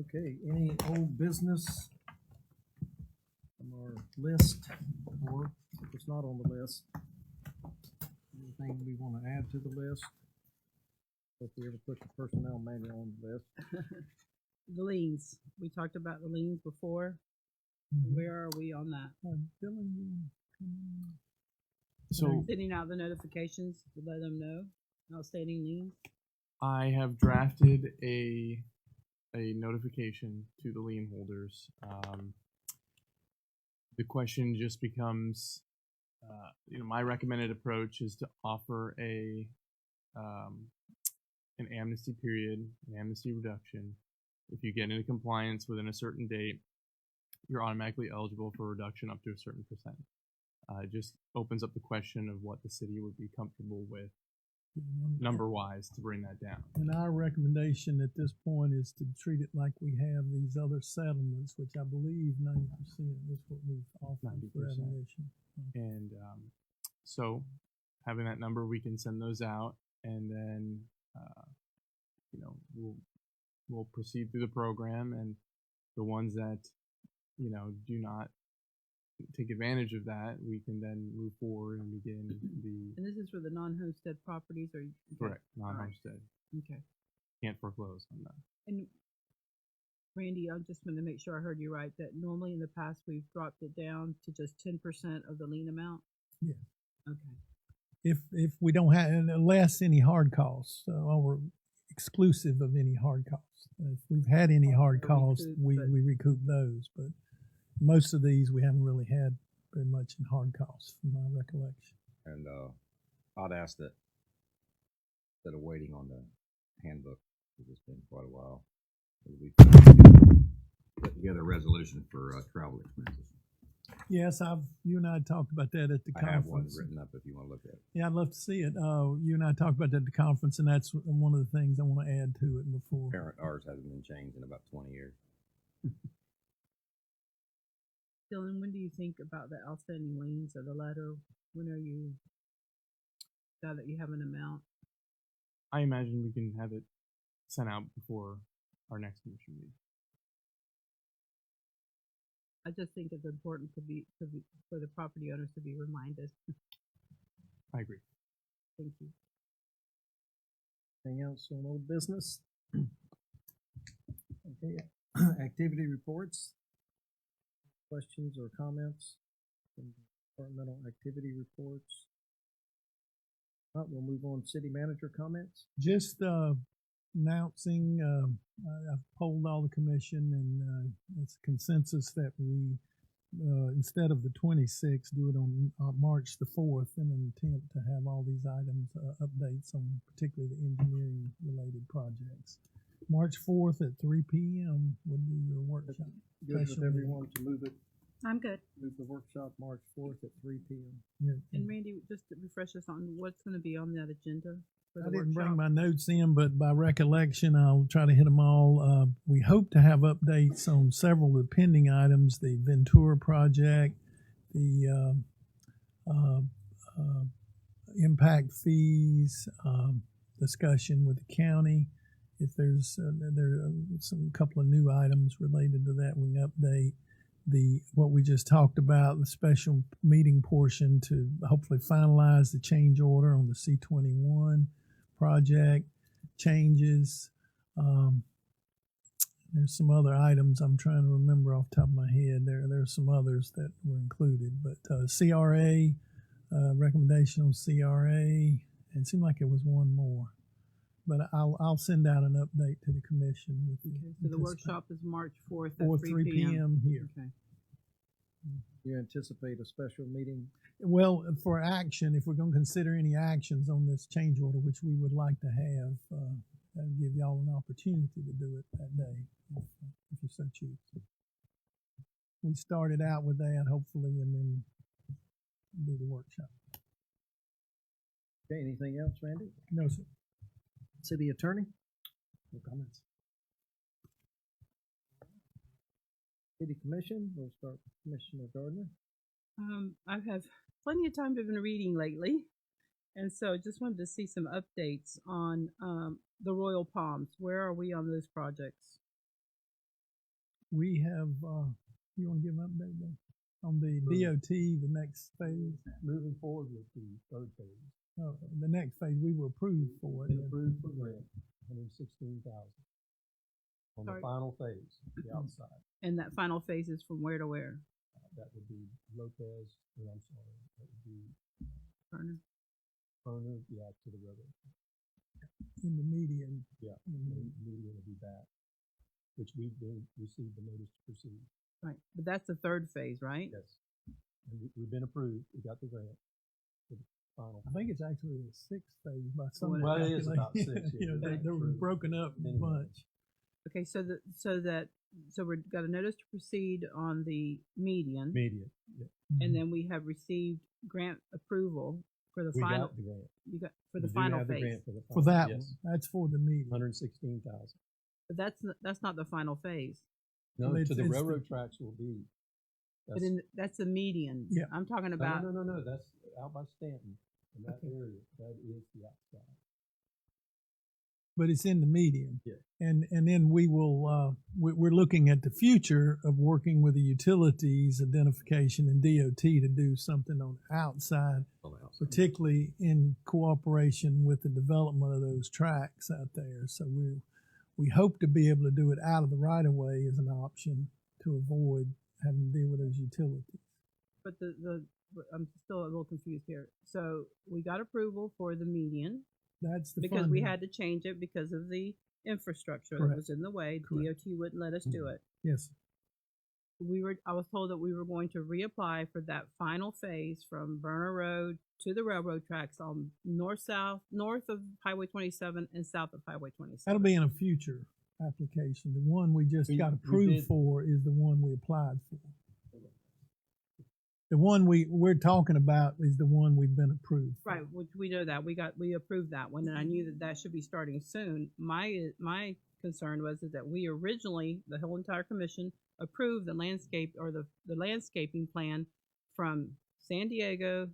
S1: Okay, any old business from our list, or if it's not on the list, anything we want to add to the list? If we ever put the personnel manual on the list.
S2: The liens. We talked about the liens before. Where are we on that?
S6: So
S2: Sending out the notifications to let them know outstanding liens.
S6: I have drafted a notification to the lien holders. The question just becomes, my recommended approach is to offer an amnesty period, an amnesty reduction. If you get into compliance within a certain date, you're automatically eligible for a reduction up to a certain percent. It just opens up the question of what the city would be comfortable with number-wise to bring that down.
S4: And our recommendation at this point is to treat it like we have these other settlements, which I believe 90% is what we've offered for
S6: 90%.
S4: admission.
S6: And so having that number, we can send those out, and then we'll proceed through the program, and the ones that do not take advantage of that, we can then move forward and begin the
S2: And this is for the non-homestead properties, or
S6: correct non-homestead.
S2: Okay.
S6: Can't foreclose on that.
S2: And Randy, I just want to make sure I heard you right, that normally in the past we've dropped it down to just 10% of the lien amount?
S4: Yeah.
S2: Okay.
S4: If we don't have, unless any hard costs, or exclusive of any hard costs. If we've had any hard costs, we recoup those, but most of these we haven't really had very much in hard costs from my recollection.
S9: And I'd ask that instead of waiting on the handbook, because it's been quite a while, that we put together a resolution for travel expenses.
S4: Yes, you and I talked about that at the
S9: I
S4: conference.
S9: have one written up if you want to look at it.
S4: Yeah, I'd love to see it. You and I talked about that at the conference, and that's one of the things I want to add to it before.
S9: Ours hasn't been changed in about 20 years.
S2: Dylan, when do you think about the outstanding liens or the letter? When are you, now that you have an amount?
S6: I imagine we can have it sent out before our next commission meeting.
S2: I just think it's important for the property owners to be reminded.
S6: I agree.
S2: Thank you.
S1: Anything else on old business? Okay, activity reports. Questions or comments from departmental activity reports? All right, we'll move on to city manager comments.
S4: Just announcing I've polled all the commission, and it's consensus that we, instead of the 26th, do it on March the 4th in an attempt to have all these items, updates on particularly the engineering related projects. March 4th at 3 p.m. would be your workshop.
S1: Good with
S4: Special
S1: everyone to move
S2: I'm good.
S1: the workshop March 4th at 3 p.m.
S4: Yeah.
S2: And Randy, just to refresh us on what's going to be on that agenda for the
S4: I didn't bring
S2: workshop.
S4: my notes in, but by recollection, I'll try to hit them all. We hope to have updates on several of the pending items: the Ventura project, the impact fees, discussion with the county. If there's there are some couple of new items related to that, we can update what we just talked about, the special meeting portion to hopefully finalize the change order on the C21 project changes. There's some other items I'm trying to remember off the top of my head. There's some others that were included, but CRA, recommendation on CRA. It seemed like it was one more, but I'll send out an update to the commission. With
S2: Okay, so the workshop is March 4th
S4: or
S2: at 3 p.m.
S4: here.
S2: Okay.
S1: You anticipate a special meeting?
S4: Well, for action, if we're going to consider any actions on this change order, which we would like to have, that'll give y'all an opportunity to do it that day, if you so choose. We started out with that, hopefully, and then do the workshop.
S1: Okay, anything else, Randy?
S4: No, sir.
S1: City Attorney?
S4: No comments.
S1: City Commission, we'll start with Commissioner Gardner.
S2: I've had plenty of time to been reading lately, and so just wanted to see some updates on the Royal Palms. Where are we on those projects?
S4: We have, you want to give an update then? On the DOT, the next phase?
S7: Moving forward with the third phase.
S4: The next phase, we were approved for it.
S7: Been approved for grant, 116,000. On the
S2: Sorry.
S7: final phase, the outside.
S2: And that final phase is from where to where?
S7: That would be Lopez, or I'm sorry, that would be
S2: Turner?
S7: Turner, yeah, to the railroad.
S4: In the median.
S7: Yeah,
S4: Mhm.
S7: and the median will be back, which we've been, received the notice to proceed.
S2: Right, but that's the third phase, right?
S7: Yes. And we've been approved, we got the grant for the final.
S4: I think it's actually the sixth phase by some.
S7: Well, it is about
S4: calculation.
S7: six, yeah.
S4: Yeah, they were broken up a
S7: Anyway.
S4: bunch.
S2: Okay, so we've got a notice to proceed on the median,
S7: Median, yeah.
S2: and then we have received grant approval for the
S7: We
S2: final.
S7: got the grant.
S2: You got for
S7: We
S2: the
S7: do
S2: final
S7: have the
S2: phase,
S7: grant For the
S4: For
S7: final,
S4: that
S7: yes.
S4: one, that's for the median.
S7: 116,000.
S2: but that's not the final phase.
S7: No,
S4: Well,
S7: to the
S4: it's
S7: railroad tracks will be.
S2: But that's the median.
S4: Yeah.
S2: I'm talking
S7: No,
S2: about.
S7: no, that's out by Stanton, in that
S4: Okay.
S7: area, that is the outside.
S4: But it's in the median.
S7: Yeah.
S4: And then we will, we're looking at the future of working with the utilities, identification and DOT to do something on the outside, particularly in cooperation with the development of those tracks out there. So we hope to be able to do it out of the right of way as an option to avoid having to deal with those utilities.
S2: But but I'm still a little confused here. So we got approval for the median
S4: That's the
S2: because we
S4: funding.
S2: had to change it because of the infrastructure
S4: Correct.
S2: that was in the way.
S4: Correct.
S2: DOT wouldn't let us do it.
S4: Yes.
S2: I was told that we were going to reapply for that final phase from Burner Road to the railroad tracks on north of Highway 27 and south of Highway 27.
S4: That'll be in a future application. The one we just
S7: We-
S4: got
S7: we
S4: approved
S7: did-
S4: for is the one we applied for. The one we're talking about is the one we've been approved for.
S2: Right, which we know that we approved that one, and I knew that should be starting soon. My concern was that we originally, the whole entire commission, approved the landscape or the landscaping plan from San Diego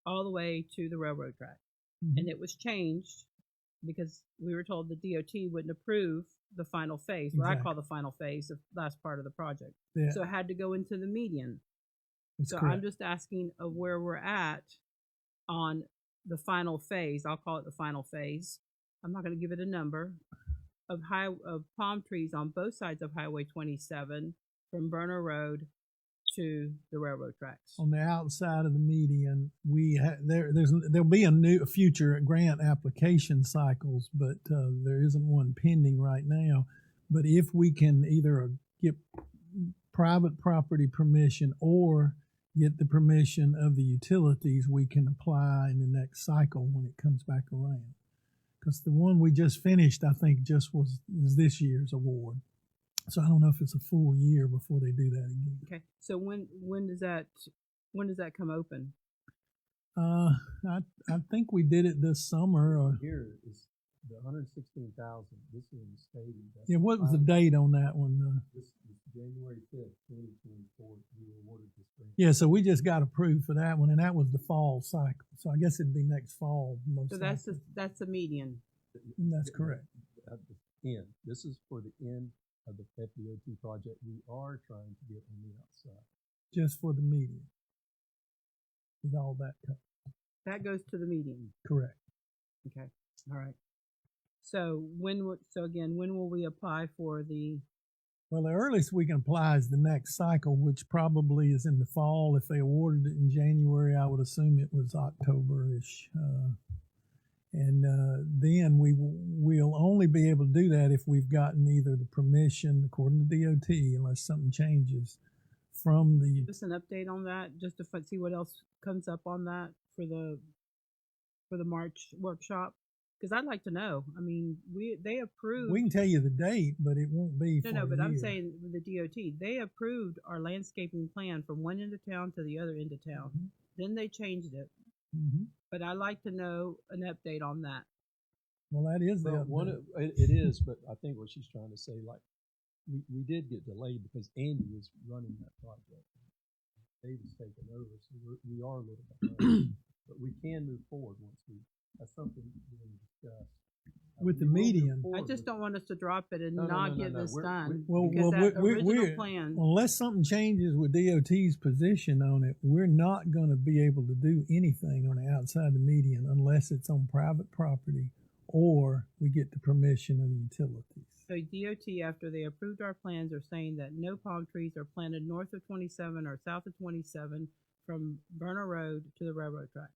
S2: all the way to the railroad track,
S4: Mhm.
S2: and it was changed because we were told the DOT wouldn't approve the final phase, what I call the final phase, the last part of the project.
S4: Yeah,
S2: So it had to go into the median.
S4: that's
S2: So I'm
S4: correct.
S2: just asking of where we're at on the final phase. I'll call it the final phase. I'm not going to give it a number of palm trees on both sides of Highway 27 from Burner Road to the railroad tracks.
S4: On the outside of the median, there'll be a future grant application cycles, but there isn't one pending right now. But if we can either get private property permission or get the permission of the utilities, we can apply in the next cycle when it comes back around. Because the one we just finished, I think, is this year's award. So I don't know if it's a full year before they do that again.
S2: Okay. So when does that come open?
S4: I think we did it this summer. Or
S7: Here is the 116,000. This is in the stadium. That's
S4: yeah, what was the date on that one?
S7: This is January 5th, 2024. We were awarded this grant.
S4: Yeah, so we just got approved for that one, and that was the fall cycle. So I guess it'd be next fall. Most
S2: So
S4: likely.
S2: that's the median.
S4: And that's correct.
S7: At the end. This is for the end of the FDOT project. We are trying to get on the outside.
S4: Just for the median. With all that cut.
S2: That goes to the median.
S4: Correct.
S2: Okay. All right. So when will we apply for the?
S4: Well, the earliest we can apply is the next cycle, which probably is in the fall. If they awarded it in January, I would assume it was October-ish. And then we'll only be able to do that if we've gotten either the permission, according to DOT, unless something changes, from the.
S2: Just an update on that, just to see what else comes up on that for the March workshop. Because I'd like to know. I mean, they approved.
S4: We can tell you the date, but it won't be.
S2: No, but I'm saying with the DOT, they approved our landscaping plan from one end of town to the other end of town.
S4: Mm-hmm.
S2: Then they changed it.
S4: Mm-hmm.
S2: But I'd like to know an update on that.
S4: Well, that is the
S7: Well, it is, but I think what she's trying to say, like, we did get delayed because Andy was running that project. David's taken over, so we are a little behind. But we can move forward once that's something we can discuss.
S4: With the
S7: We will move
S4: median.
S2: I
S7: forward
S2: just
S7: with-
S2: don't want us to drop it and
S7: No, no,
S2: not
S7: no,
S2: get
S7: no,
S2: this
S7: we're-
S2: done.
S4: Well,
S2: because that original
S4: we're
S2: plan.
S4: unless something changes with DOT's position on it, we're not going to be able to do anything on the outside of the median unless it's on private property or we get the permission of the utilities.
S2: So DOT, after they approved our plans, are saying that no palm trees are planted north of 27 or south of 27 from Burner Road to the railroad tracks.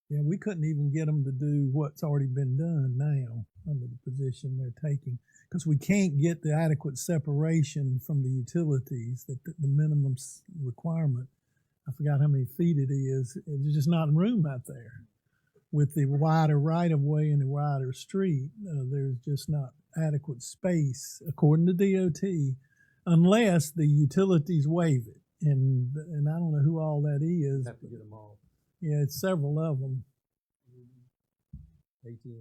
S4: Yeah, we couldn't even get them to do what's already been done now under the position they're taking because we can't get the adequate separation from the utilities, that the minimum requirement. I forgot how many feet it is. There's just not room out there. With the wider right-of-way and the wider street, there's just not adequate space, according to DOT, unless the utilities waive it. And I don't know who all that is.
S7: Have to get them all.
S4: Yeah, it's several of them.
S7: AT&T.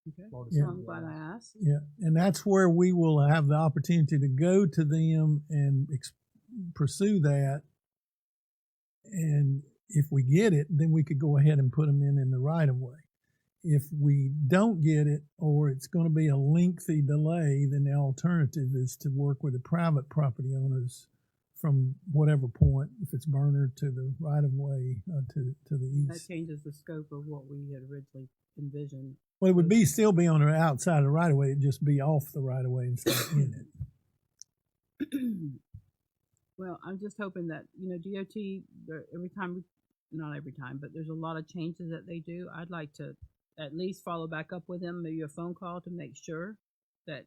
S2: Okay.
S7: Florida
S4: Yeah.
S2: So I'm glad I asked.
S4: Yeah, and that's where we will have the opportunity to go to them and pursue that. And if we get it, then we could go ahead and put them in the right of way. If we don't get it, or it's going to be a lengthy delay, then the alternative is to work with the private property owners from whatever point, if it's Burner to the right of way to the
S2: That
S4: east.
S2: changes the scope of what we had originally envisioned.
S4: Well, it would still be on the outside of the right of way. It'd just be off the right of way instead of in it.
S2: Well, I'm just hoping that, DOT, not every time, but there's a lot of changes that they do. I'd like to at least follow back up with them, maybe a phone call to make sure that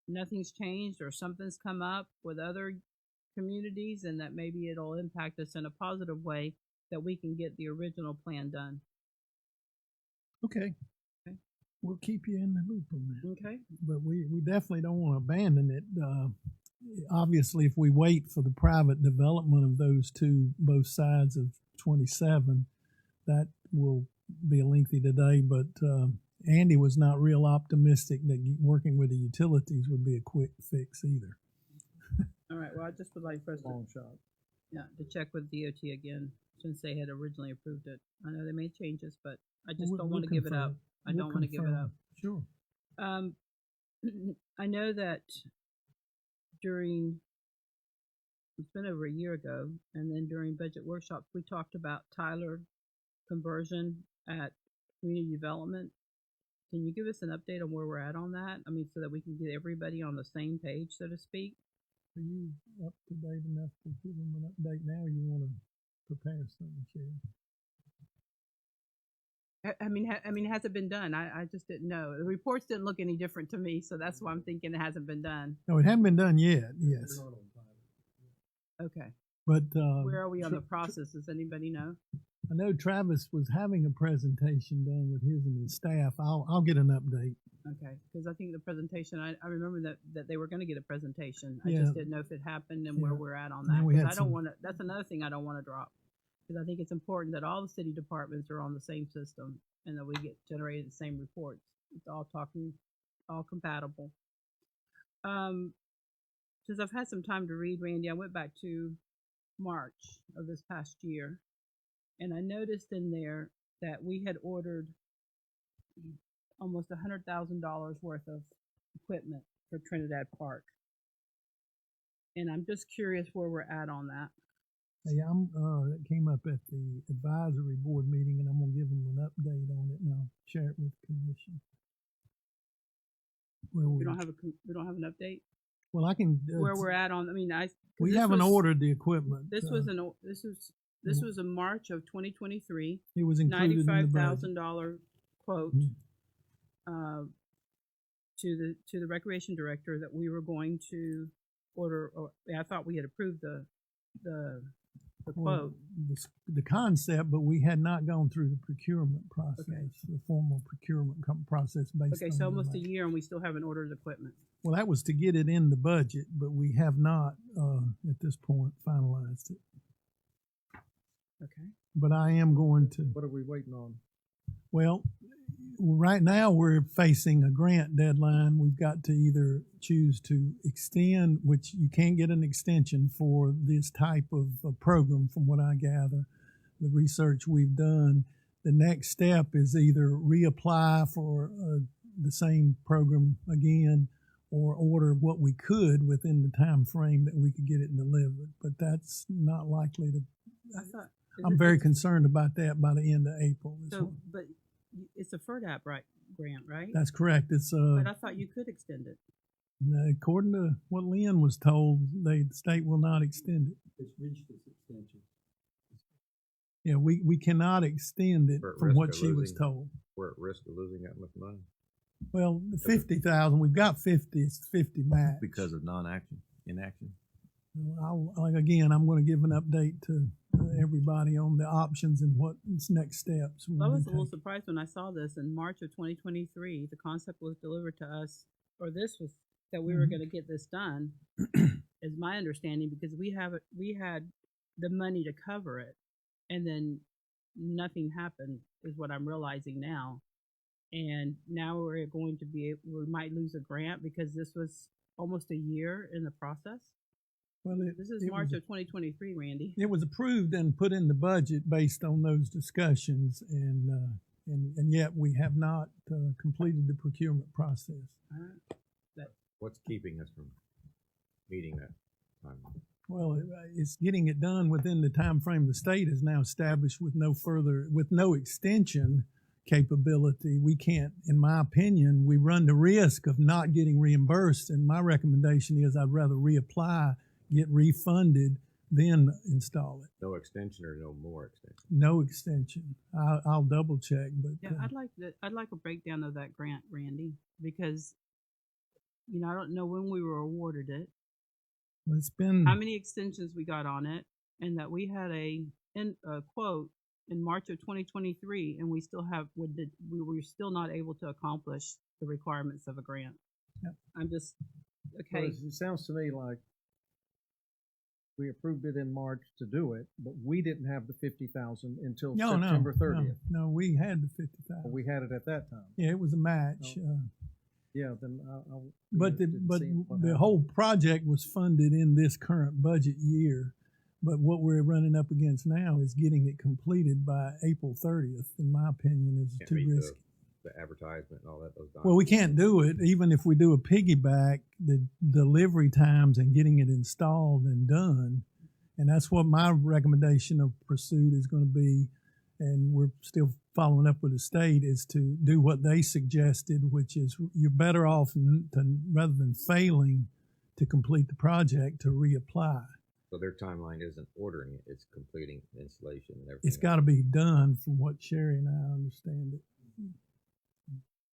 S2: nothing's changed or something's come up with other communities and that maybe it'll impact us in a positive way that we can get the original plan done.
S4: Okay.
S2: Okay.
S4: We'll keep you in the loop on that.
S2: Okay.
S4: But we definitely don't want to abandon it. Obviously, if we wait for the private development of those two, both sides of 27, that will be a lengthy delay. But Andy was not real optimistic that working with the utilities would be a quick fix either.
S2: All right. Well, I just would like for us to check with DOT again since they had originally approved it. I know they made changes, but I just don't want to give it up. I don't want to give it up.
S4: Sure.
S2: I know that it's been over a year ago, and then during budget workshops, we talked about Tyler conversion at community development. Can you give us an update on where we're at on that? I mean, so that we can get everybody on the same page, so to speak?
S4: are you up to date enough to give them an update now, or you want to prepare something, Sherry?
S2: I mean, has it been done? I just didn't know. The reports didn't look any different to me, so that's why I'm thinking it hasn't been done.
S4: No, it hasn't been done yet, yes.
S2: Okay.
S4: But
S2: Where are we on the process? Does anybody know?
S4: I know Travis was having a presentation done with his and his staff. I'll get an update.
S2: Okay, because I think the presentation, I remember that they were going to get a presentation. I
S4: Yeah.
S2: just didn't know if it happened and where
S4: Yeah.
S2: we're at on
S4: And then
S2: that.
S4: we
S2: 'Cause
S4: had
S2: I don't
S4: some-
S2: want to. That's another thing I don't want to drop, because I think it's important that all the city departments are on the same system and that we get generated the same reports. It's all compatible. Since I've had some time to read, Randy, I went back to March of this past year, and I noticed in there that we had ordered almost $100,000 worth of equipment for Trinidad Park. And I'm just curious where we're at on that.
S4: Hey, that came up at the advisory board meeting, and I'm gonna give them an update on it, and I'll share it with the commission.
S2: We don't have an update
S4: Well, I can.
S2: where we're at on. I mean, 'cause
S4: We
S2: this
S4: haven't
S2: was-
S4: ordered the equipment.
S2: This was this was in March of 2023.
S4: It was included in the budget.
S2: $95,000 quote
S4: Mhm.
S2: to the recreation director that we were going to order. Or I thought we had approved the
S4: Well,
S2: quote.
S4: the concept, but we had not gone through the procurement process, the formal procurement process based
S2: Okay,
S4: on.
S2: so
S4: the
S2: almost a
S4: amount.
S2: year and we still haven't ordered equipment.
S4: Well, that was to get it in the budget, but we have not, at this point, finalized it.
S2: Okay.
S4: But I am going to,
S1: What are we waiting on?
S4: well, right now we're facing a grant deadline. We've got to either choose to extend, which you can't get an extension for this type of program from what I gather, the research we've done. The next step is either reapply for the same program again or order what we could within the time frame that we could get it delivered. But that's not likely to,
S2: I thought.
S4: I'm very concerned about that by the end of April. is
S2: So,
S4: what-
S2: but it's a FERDAP grant, right?
S4: That's correct. It's
S2: But I thought you could extend it.
S4: according to what Lynn was told, the state will not extend it.
S7: It's reached its extension.
S4: Yeah, we cannot extend it
S9: We're at
S4: from
S9: risk
S4: what
S9: of
S4: she was
S9: losing-
S4: told.
S9: We're at risk of losing that much money
S4: Well, the 50,000, we've got 50, it's 50 match.
S9: because of inaction.
S4: Again, I'm going to give an update to everybody on the options and what's next steps.
S2: I
S4: we'll
S2: was
S4: be
S2: a little
S4: taking.
S2: surprised when I saw this in March of 2023. The concept was delivered to us, or this was that we were
S4: Mhm.
S2: going to get this done, is my understanding, because we had the money to cover it, and then nothing happened, is what I'm realizing now. And now we might lose a grant because this was almost a year in the process.
S4: Well,
S2: This is
S4: it
S2: March
S4: was-
S2: of 2023, Randy.
S4: It was approved and put in the budget based on those discussions, and yet we have not completed the procurement process.
S9: What's keeping us from meeting that timeline?
S4: Well, it's getting it done within the time frame the state has now established with no extension capability. We can't, in my opinion, we run the risk of not getting reimbursed. And my recommendation is I'd rather reapply, get refunded, then install it.
S9: No extension or no more extension?
S4: No extension. I'll double check, but
S2: Yeah, I'd like a breakdown of that grant, Randy, because I don't know when we were awarded it,
S4: it's been,
S2: how many extensions we got on it, and that we had a quote in March of 2023, and we were still not able to accomplish the requirements of a grant.
S4: Yep.
S2: I'm just
S1: Well,
S2: okay.
S1: it sounds to me like we approved it in March to do it, but we didn't have the 50,000 until September 30th.
S4: No, we had the 50,000.
S1: We had it at that time.
S4: Yeah, it was a match.
S1: Yeah, then I'll. be
S4: But
S1: interested in seeing what
S4: the
S1: happened.
S4: whole project was funded in this current budget year. But what we're running up against now is getting it completed by April 30th, in my opinion, is
S9: Can't
S4: too
S9: meet
S4: risky.
S9: The advertisement and all that. Those
S4: Well, we can't do it. Even if we do a piggyback, the delivery times and getting it installed and done. And that's what my recommendation of pursuit is going to be. And we're still following up with the state, is to do what they suggested, which is you're better off rather than failing to complete the project to reapply.
S9: So their timeline isn't ordering it, it's completing the installation and everything.
S4: It's got to be done from what Sherry and I understand it.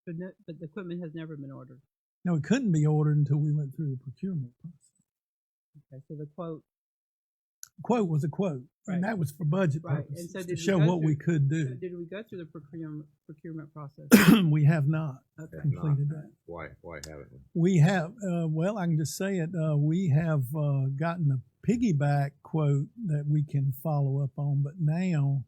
S2: But the equipment has never been ordered.
S4: No, it couldn't be ordered until we went through the procurement process.
S2: Okay, so the quote,
S4: Quote was a quote,
S2: Right.
S4: and that was for budget
S2: Right, and
S4: purposes
S2: so
S4: to
S2: did we
S4: show
S2: go
S4: what we
S2: through-
S4: could
S2: so
S4: do.
S2: did we go through the procurement process?
S4: We have not
S2: Okay.
S4: completed that.
S9: Why haven't we?
S4: We have, well, I can just say it, we have gotten a piggyback quote that we can follow up on, but now,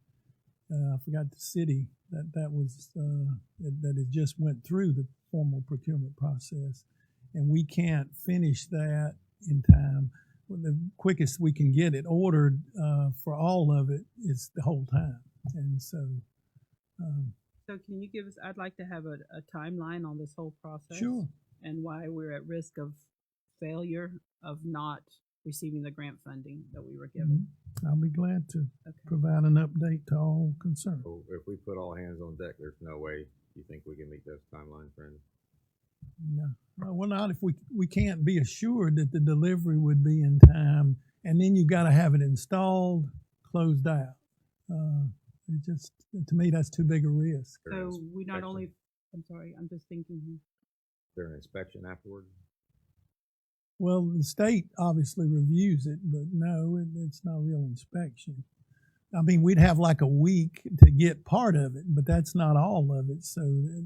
S4: I forgot the city, that was, that it just went through the formal procurement process. And we can't finish that in time. Well, the quickest we can get it ordered for all of it is the whole time. And so,
S2: So can you give us, I'd like to have a timeline on this whole process.
S4: sure.
S2: And why we're at risk of failure of not receiving the grant funding that we were given.
S4: I'll be glad to
S2: Okay.
S4: provide an update to all concerned.
S9: So if we put all hands on deck, there's no way you think we can meet those timelines, Brandon?
S4: No, well, not if we can't be assured that the delivery would be in time, and then you got to have it installed, closed out. It just, to me, that's too big a risk.
S2: So we not
S9: inspection.
S2: only, I'm sorry, I'm just thinking here.
S9: Is there an inspection afterwards?
S4: Well, the state obviously reviews it, but no, it's not a real inspection. I mean, we'd have like a week to get part of it, but that's not all of it. So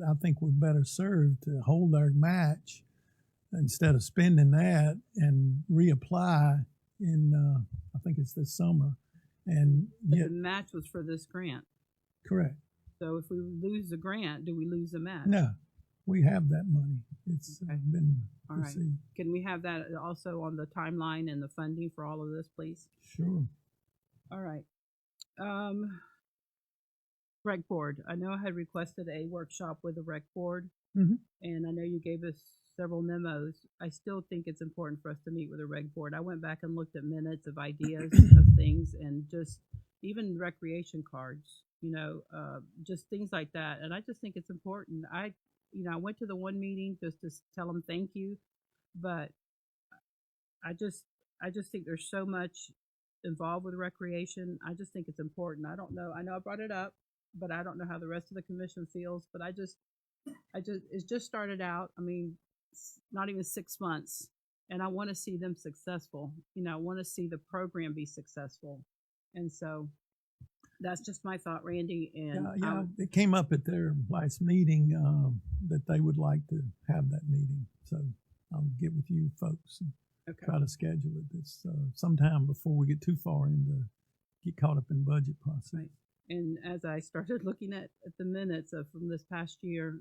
S4: I think we're better served to hold our match instead of spending that and reapply in, I think it's this summer, and
S2: But
S4: get,
S2: the match was for this grant.
S4: correct.
S2: So if we lose the grant, do we lose the match?
S4: No, we have that money. It's
S2: Okay.
S4: been
S2: All right.
S4: received.
S2: Can we have that also on the timeline and the funding for all of this, please?
S4: Sure.
S2: All right. Rec board. I know I had requested a workshop with the rec board,
S4: Mhm.
S2: and I know you gave us several memos. I still think it's important for us to meet with the rec board. I went back and looked at minutes of ideas of things, and just even recreation cards, just things like that. And I just think it's important. I went to the one meeting just to tell them thank you, but I just think there's so much involved with recreation. I just think it's important. I don't know. I know I brought it up, but I don't know how the rest of the commission feels. But it's just started out. I mean, not even 6 months, and I want to see them successful. I want to see the program be successful, and so that's just my thought, Randy. And
S4: Yeah, it came up at their last meeting that they would like to have that meeting. So I'll get with you folks and
S2: okay.
S4: try to schedule it this sometime before we get too far into get caught up in budget process.
S2: Right. And as I started looking at the minutes from this past year,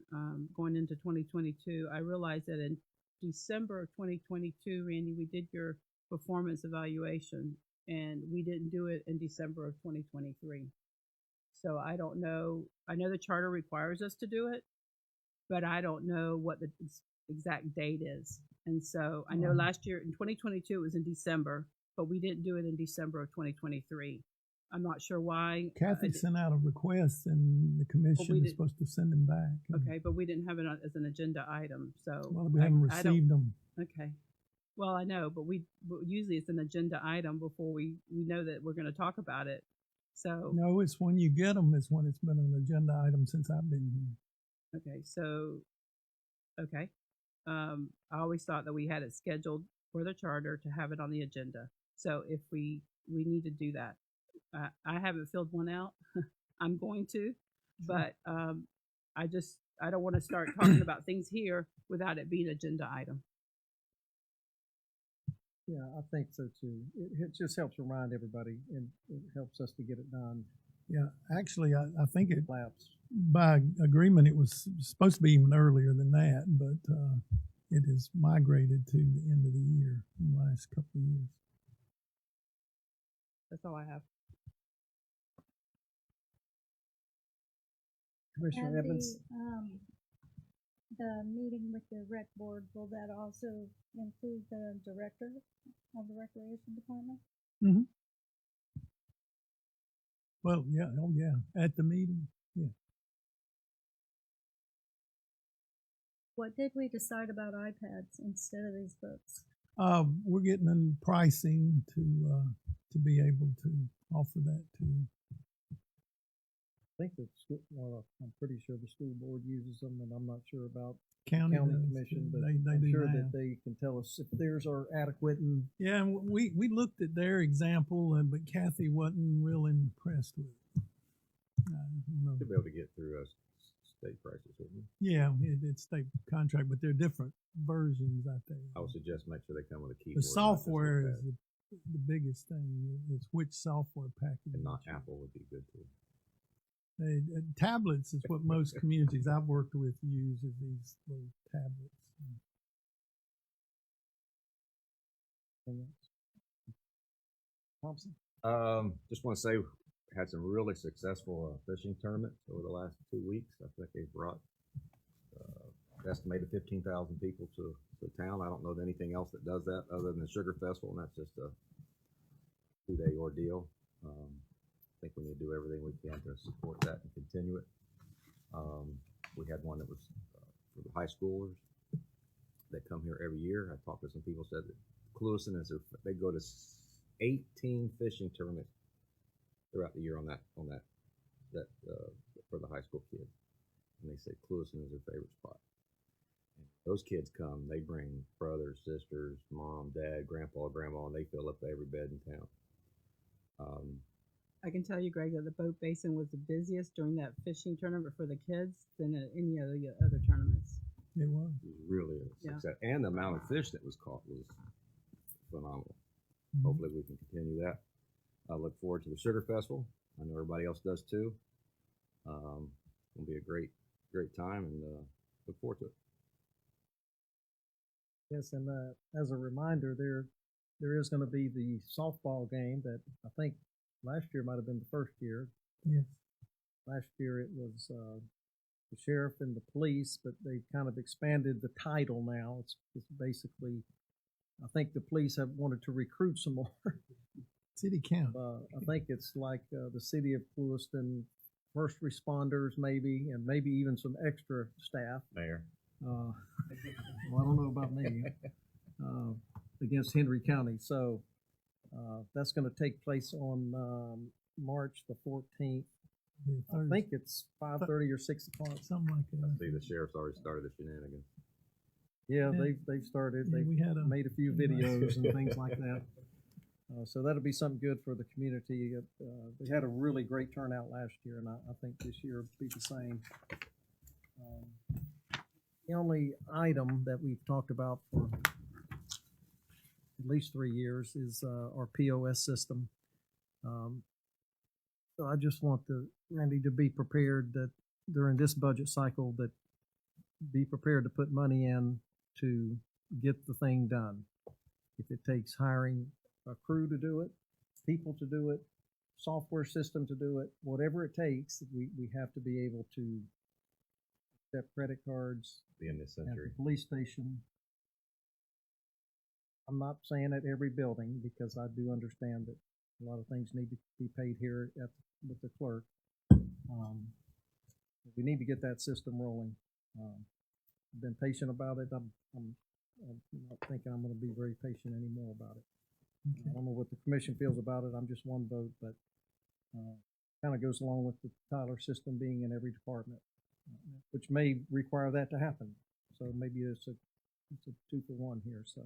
S2: going into 2022, I realized that in December of 2022, Randy, we did your performance evaluation, and we didn't do it in December of 2023. So I don't know. I know the charter requires us to do it, but I don't know what the exact date is. And so I know last year in 2022 it was in December, but we didn't do it in December of 2023. I'm not sure why.
S4: Kathy sent out a request, and the commission is supposed to send them back.
S2: Okay, but we didn't have it as an agenda item, so.
S4: Well, we haven't
S2: I don't-
S4: received them.
S2: Okay. Well, I know, but usually it's an agenda item before we know that we're going to talk about it. So,
S4: No, it's when you get them. It's when it's been an agenda item since I've been here.
S2: okay, so, okay. I always thought that we had it scheduled for the charter to have it on the agenda. So if we need to do that. I haven't filled one out. I'm going to, but I don't want to start talking about things here without it being an agenda item.
S1: Yeah, I think so too. It just helps remind everybody, and it helps us to get it done.
S4: Yeah, actually, I think it
S1: Lapse.
S4: by agreement it was supposed to be even earlier than that, but it has migrated to the end of the year in the last couple of years.
S2: That's all I have.
S1: Commissioner
S5: At
S1: Evans?
S10: The meeting with the rec board, will that also include the director of the recreation department?
S4: Well, yeah, oh yeah, at the meeting, yeah.
S10: What did we decide about iPads instead of these books?
S4: We're getting in pricing to be able to offer that to
S1: I think the school, well, I'm pretty sure the school board uses them, and I'm not sure about
S4: county
S1: county
S4: does,
S1: commission, but
S4: they
S1: I'm
S4: do
S1: sure
S4: now.
S1: that they can tell us if theirs are adequate and
S4: Yeah, and we looked at their example, but Kathy wasn't real impressed with it. I don't know.
S9: To be able to get through state prices, wouldn't you?
S4: Yeah, it's state contract, but there are different versions out there.
S9: I would suggest make sure they come with a
S4: The
S9: keyboard. not just
S4: software
S9: a
S4: is
S9: pad.
S4: the biggest thing. It's which software package.
S9: And not Apple would be good too.
S4: Tablets is what most communities I've worked with use, is these little tablets.
S1: Thompson.
S9: Just want to say, had some really successful fishing tournaments over the last 2 weeks. I think they brought estimated 15,000 people to town. I don't know of anything else that does that other than the Sugar Festival, and that's just a 2-day ordeal. I think we need to do everything we can to support that and continue it. We had one that was for the high schoolers that come here every year. I talked to some people, said that Clewiston they go to 18 fishing tournaments throughout the year on that for the high school kids, and they say Clewiston is their favorite spot. And those kids come, they bring brothers, sisters, mom, dad, grandpa, grandma, and they fill up every bed in town.
S2: I can tell you, Greg, that the boat basin was the busiest during that fishing tournament for the kids than at any other tournaments.
S4: It was.
S9: It was really a
S2: Yeah.
S9: success, and the amount of fish that was caught was phenomenal.
S4: Mhm.
S9: Hopefully, we can continue that. I look forward to the Sugar Festival. I know everybody else does too. It'll be a great time, and look forward to it.
S1: Yes, and as a reminder, there is going to be the softball game that I think last year might have been the first year.
S4: Yes.
S1: Last year it was the sheriff and the police, but they've kind of expanded the title now. It's basically, I think the police have wanted to recruit some more.
S4: City count.
S1: I think it's like the city of Clewiston, first responders maybe, and maybe even some extra staff.
S9: Mayor.
S1: Well, I don't know about me, against Henry County. So that's going to take place on March the 14th. I think it's 5:30 or 6 o'clock.
S4: Something like
S9: I
S4: that.
S9: see the sheriff's already started the shenanigans.
S1: Yeah,
S4: Yeah.
S1: they've started.
S4: Yeah,
S1: They've
S4: we had
S1: made a few videos and things like that. So that'll be something good for the community. They had a really great turnout last year, and I think this year will be the same. The only item that we've talked about for at least 3 years is our POS system. So I just want Randy to be prepared that during this budget cycle, that be prepared to put money in to get the thing done. If it takes hiring a crew to do it, people to do it, software system to do it, whatever it takes, we have to be able to accept credit cards
S9: Be in this
S1: at the
S9: century.
S1: police station. I'm not saying at every building, because I do understand that a lot of things need to be paid here with the clerk. We need to get that system rolling. I've been patient about it. I'm not thinking I'm going to be very patient anymore about it. I don't know what the commission feels about it. I'm just one vote, but kind of goes along with the Tyler system being in every department, which may require that to happen. So maybe it's a 2-for-1 here. So,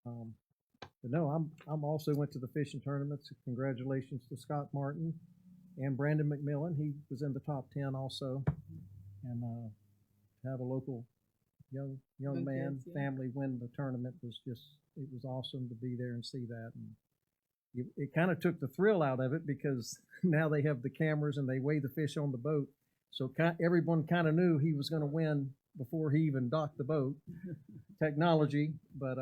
S1: but no, I'm also went to the fishing tournaments. Congratulations to Scott Martin and Brandon McMillan. He was in the top 10 also, and to have a local young man
S2: kids, yeah.
S1: family win the tournament was it was awesome to be there and see that. And it kind of took the thrill out of it, because now they have the cameras and they weigh the fish on the boat. So everyone kind of knew he was going to win before he even docked the boat. Technology, but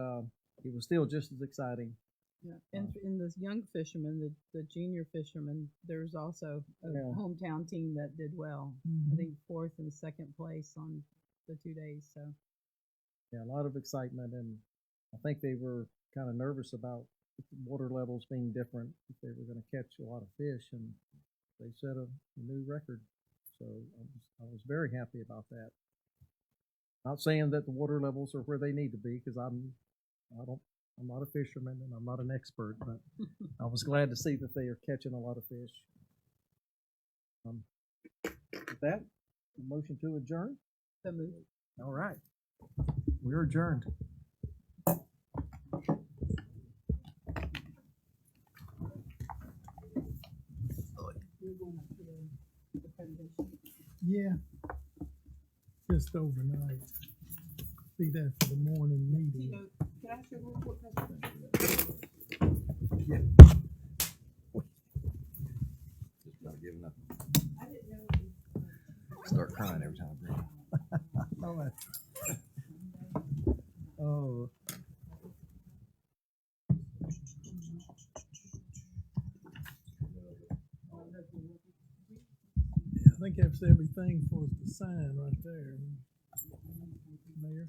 S1: it was still just as exciting.
S2: Yeah, and in the young fishermen, the junior fishermen, there's also a
S1: Yeah.
S2: hometown team that did well. I
S4: Mhm.
S2: think 4th and 2nd place on the 2 days. So
S1: Yeah, a lot of excitement, and I think they were kind of nervous about the water levels being different, if they were going to catch a lot of fish, and they set a new record. So I was very happy about that. Not saying that the water levels are where they need to be, because I'm I'm not a fisherman and I'm not an expert, but I was glad to see that they are catching a lot of fish. With that, a motion to adjourn?
S2: So moved.
S1: All right. We're adjourned.
S4: Yeah, just overnight. Be there for the morning meeting.
S2: Can I ask you one quick question?
S9: Just not giving up. Start crying every time I bring it.
S1: Oh.
S4: I think that's everything for us to sign right there, Mayor.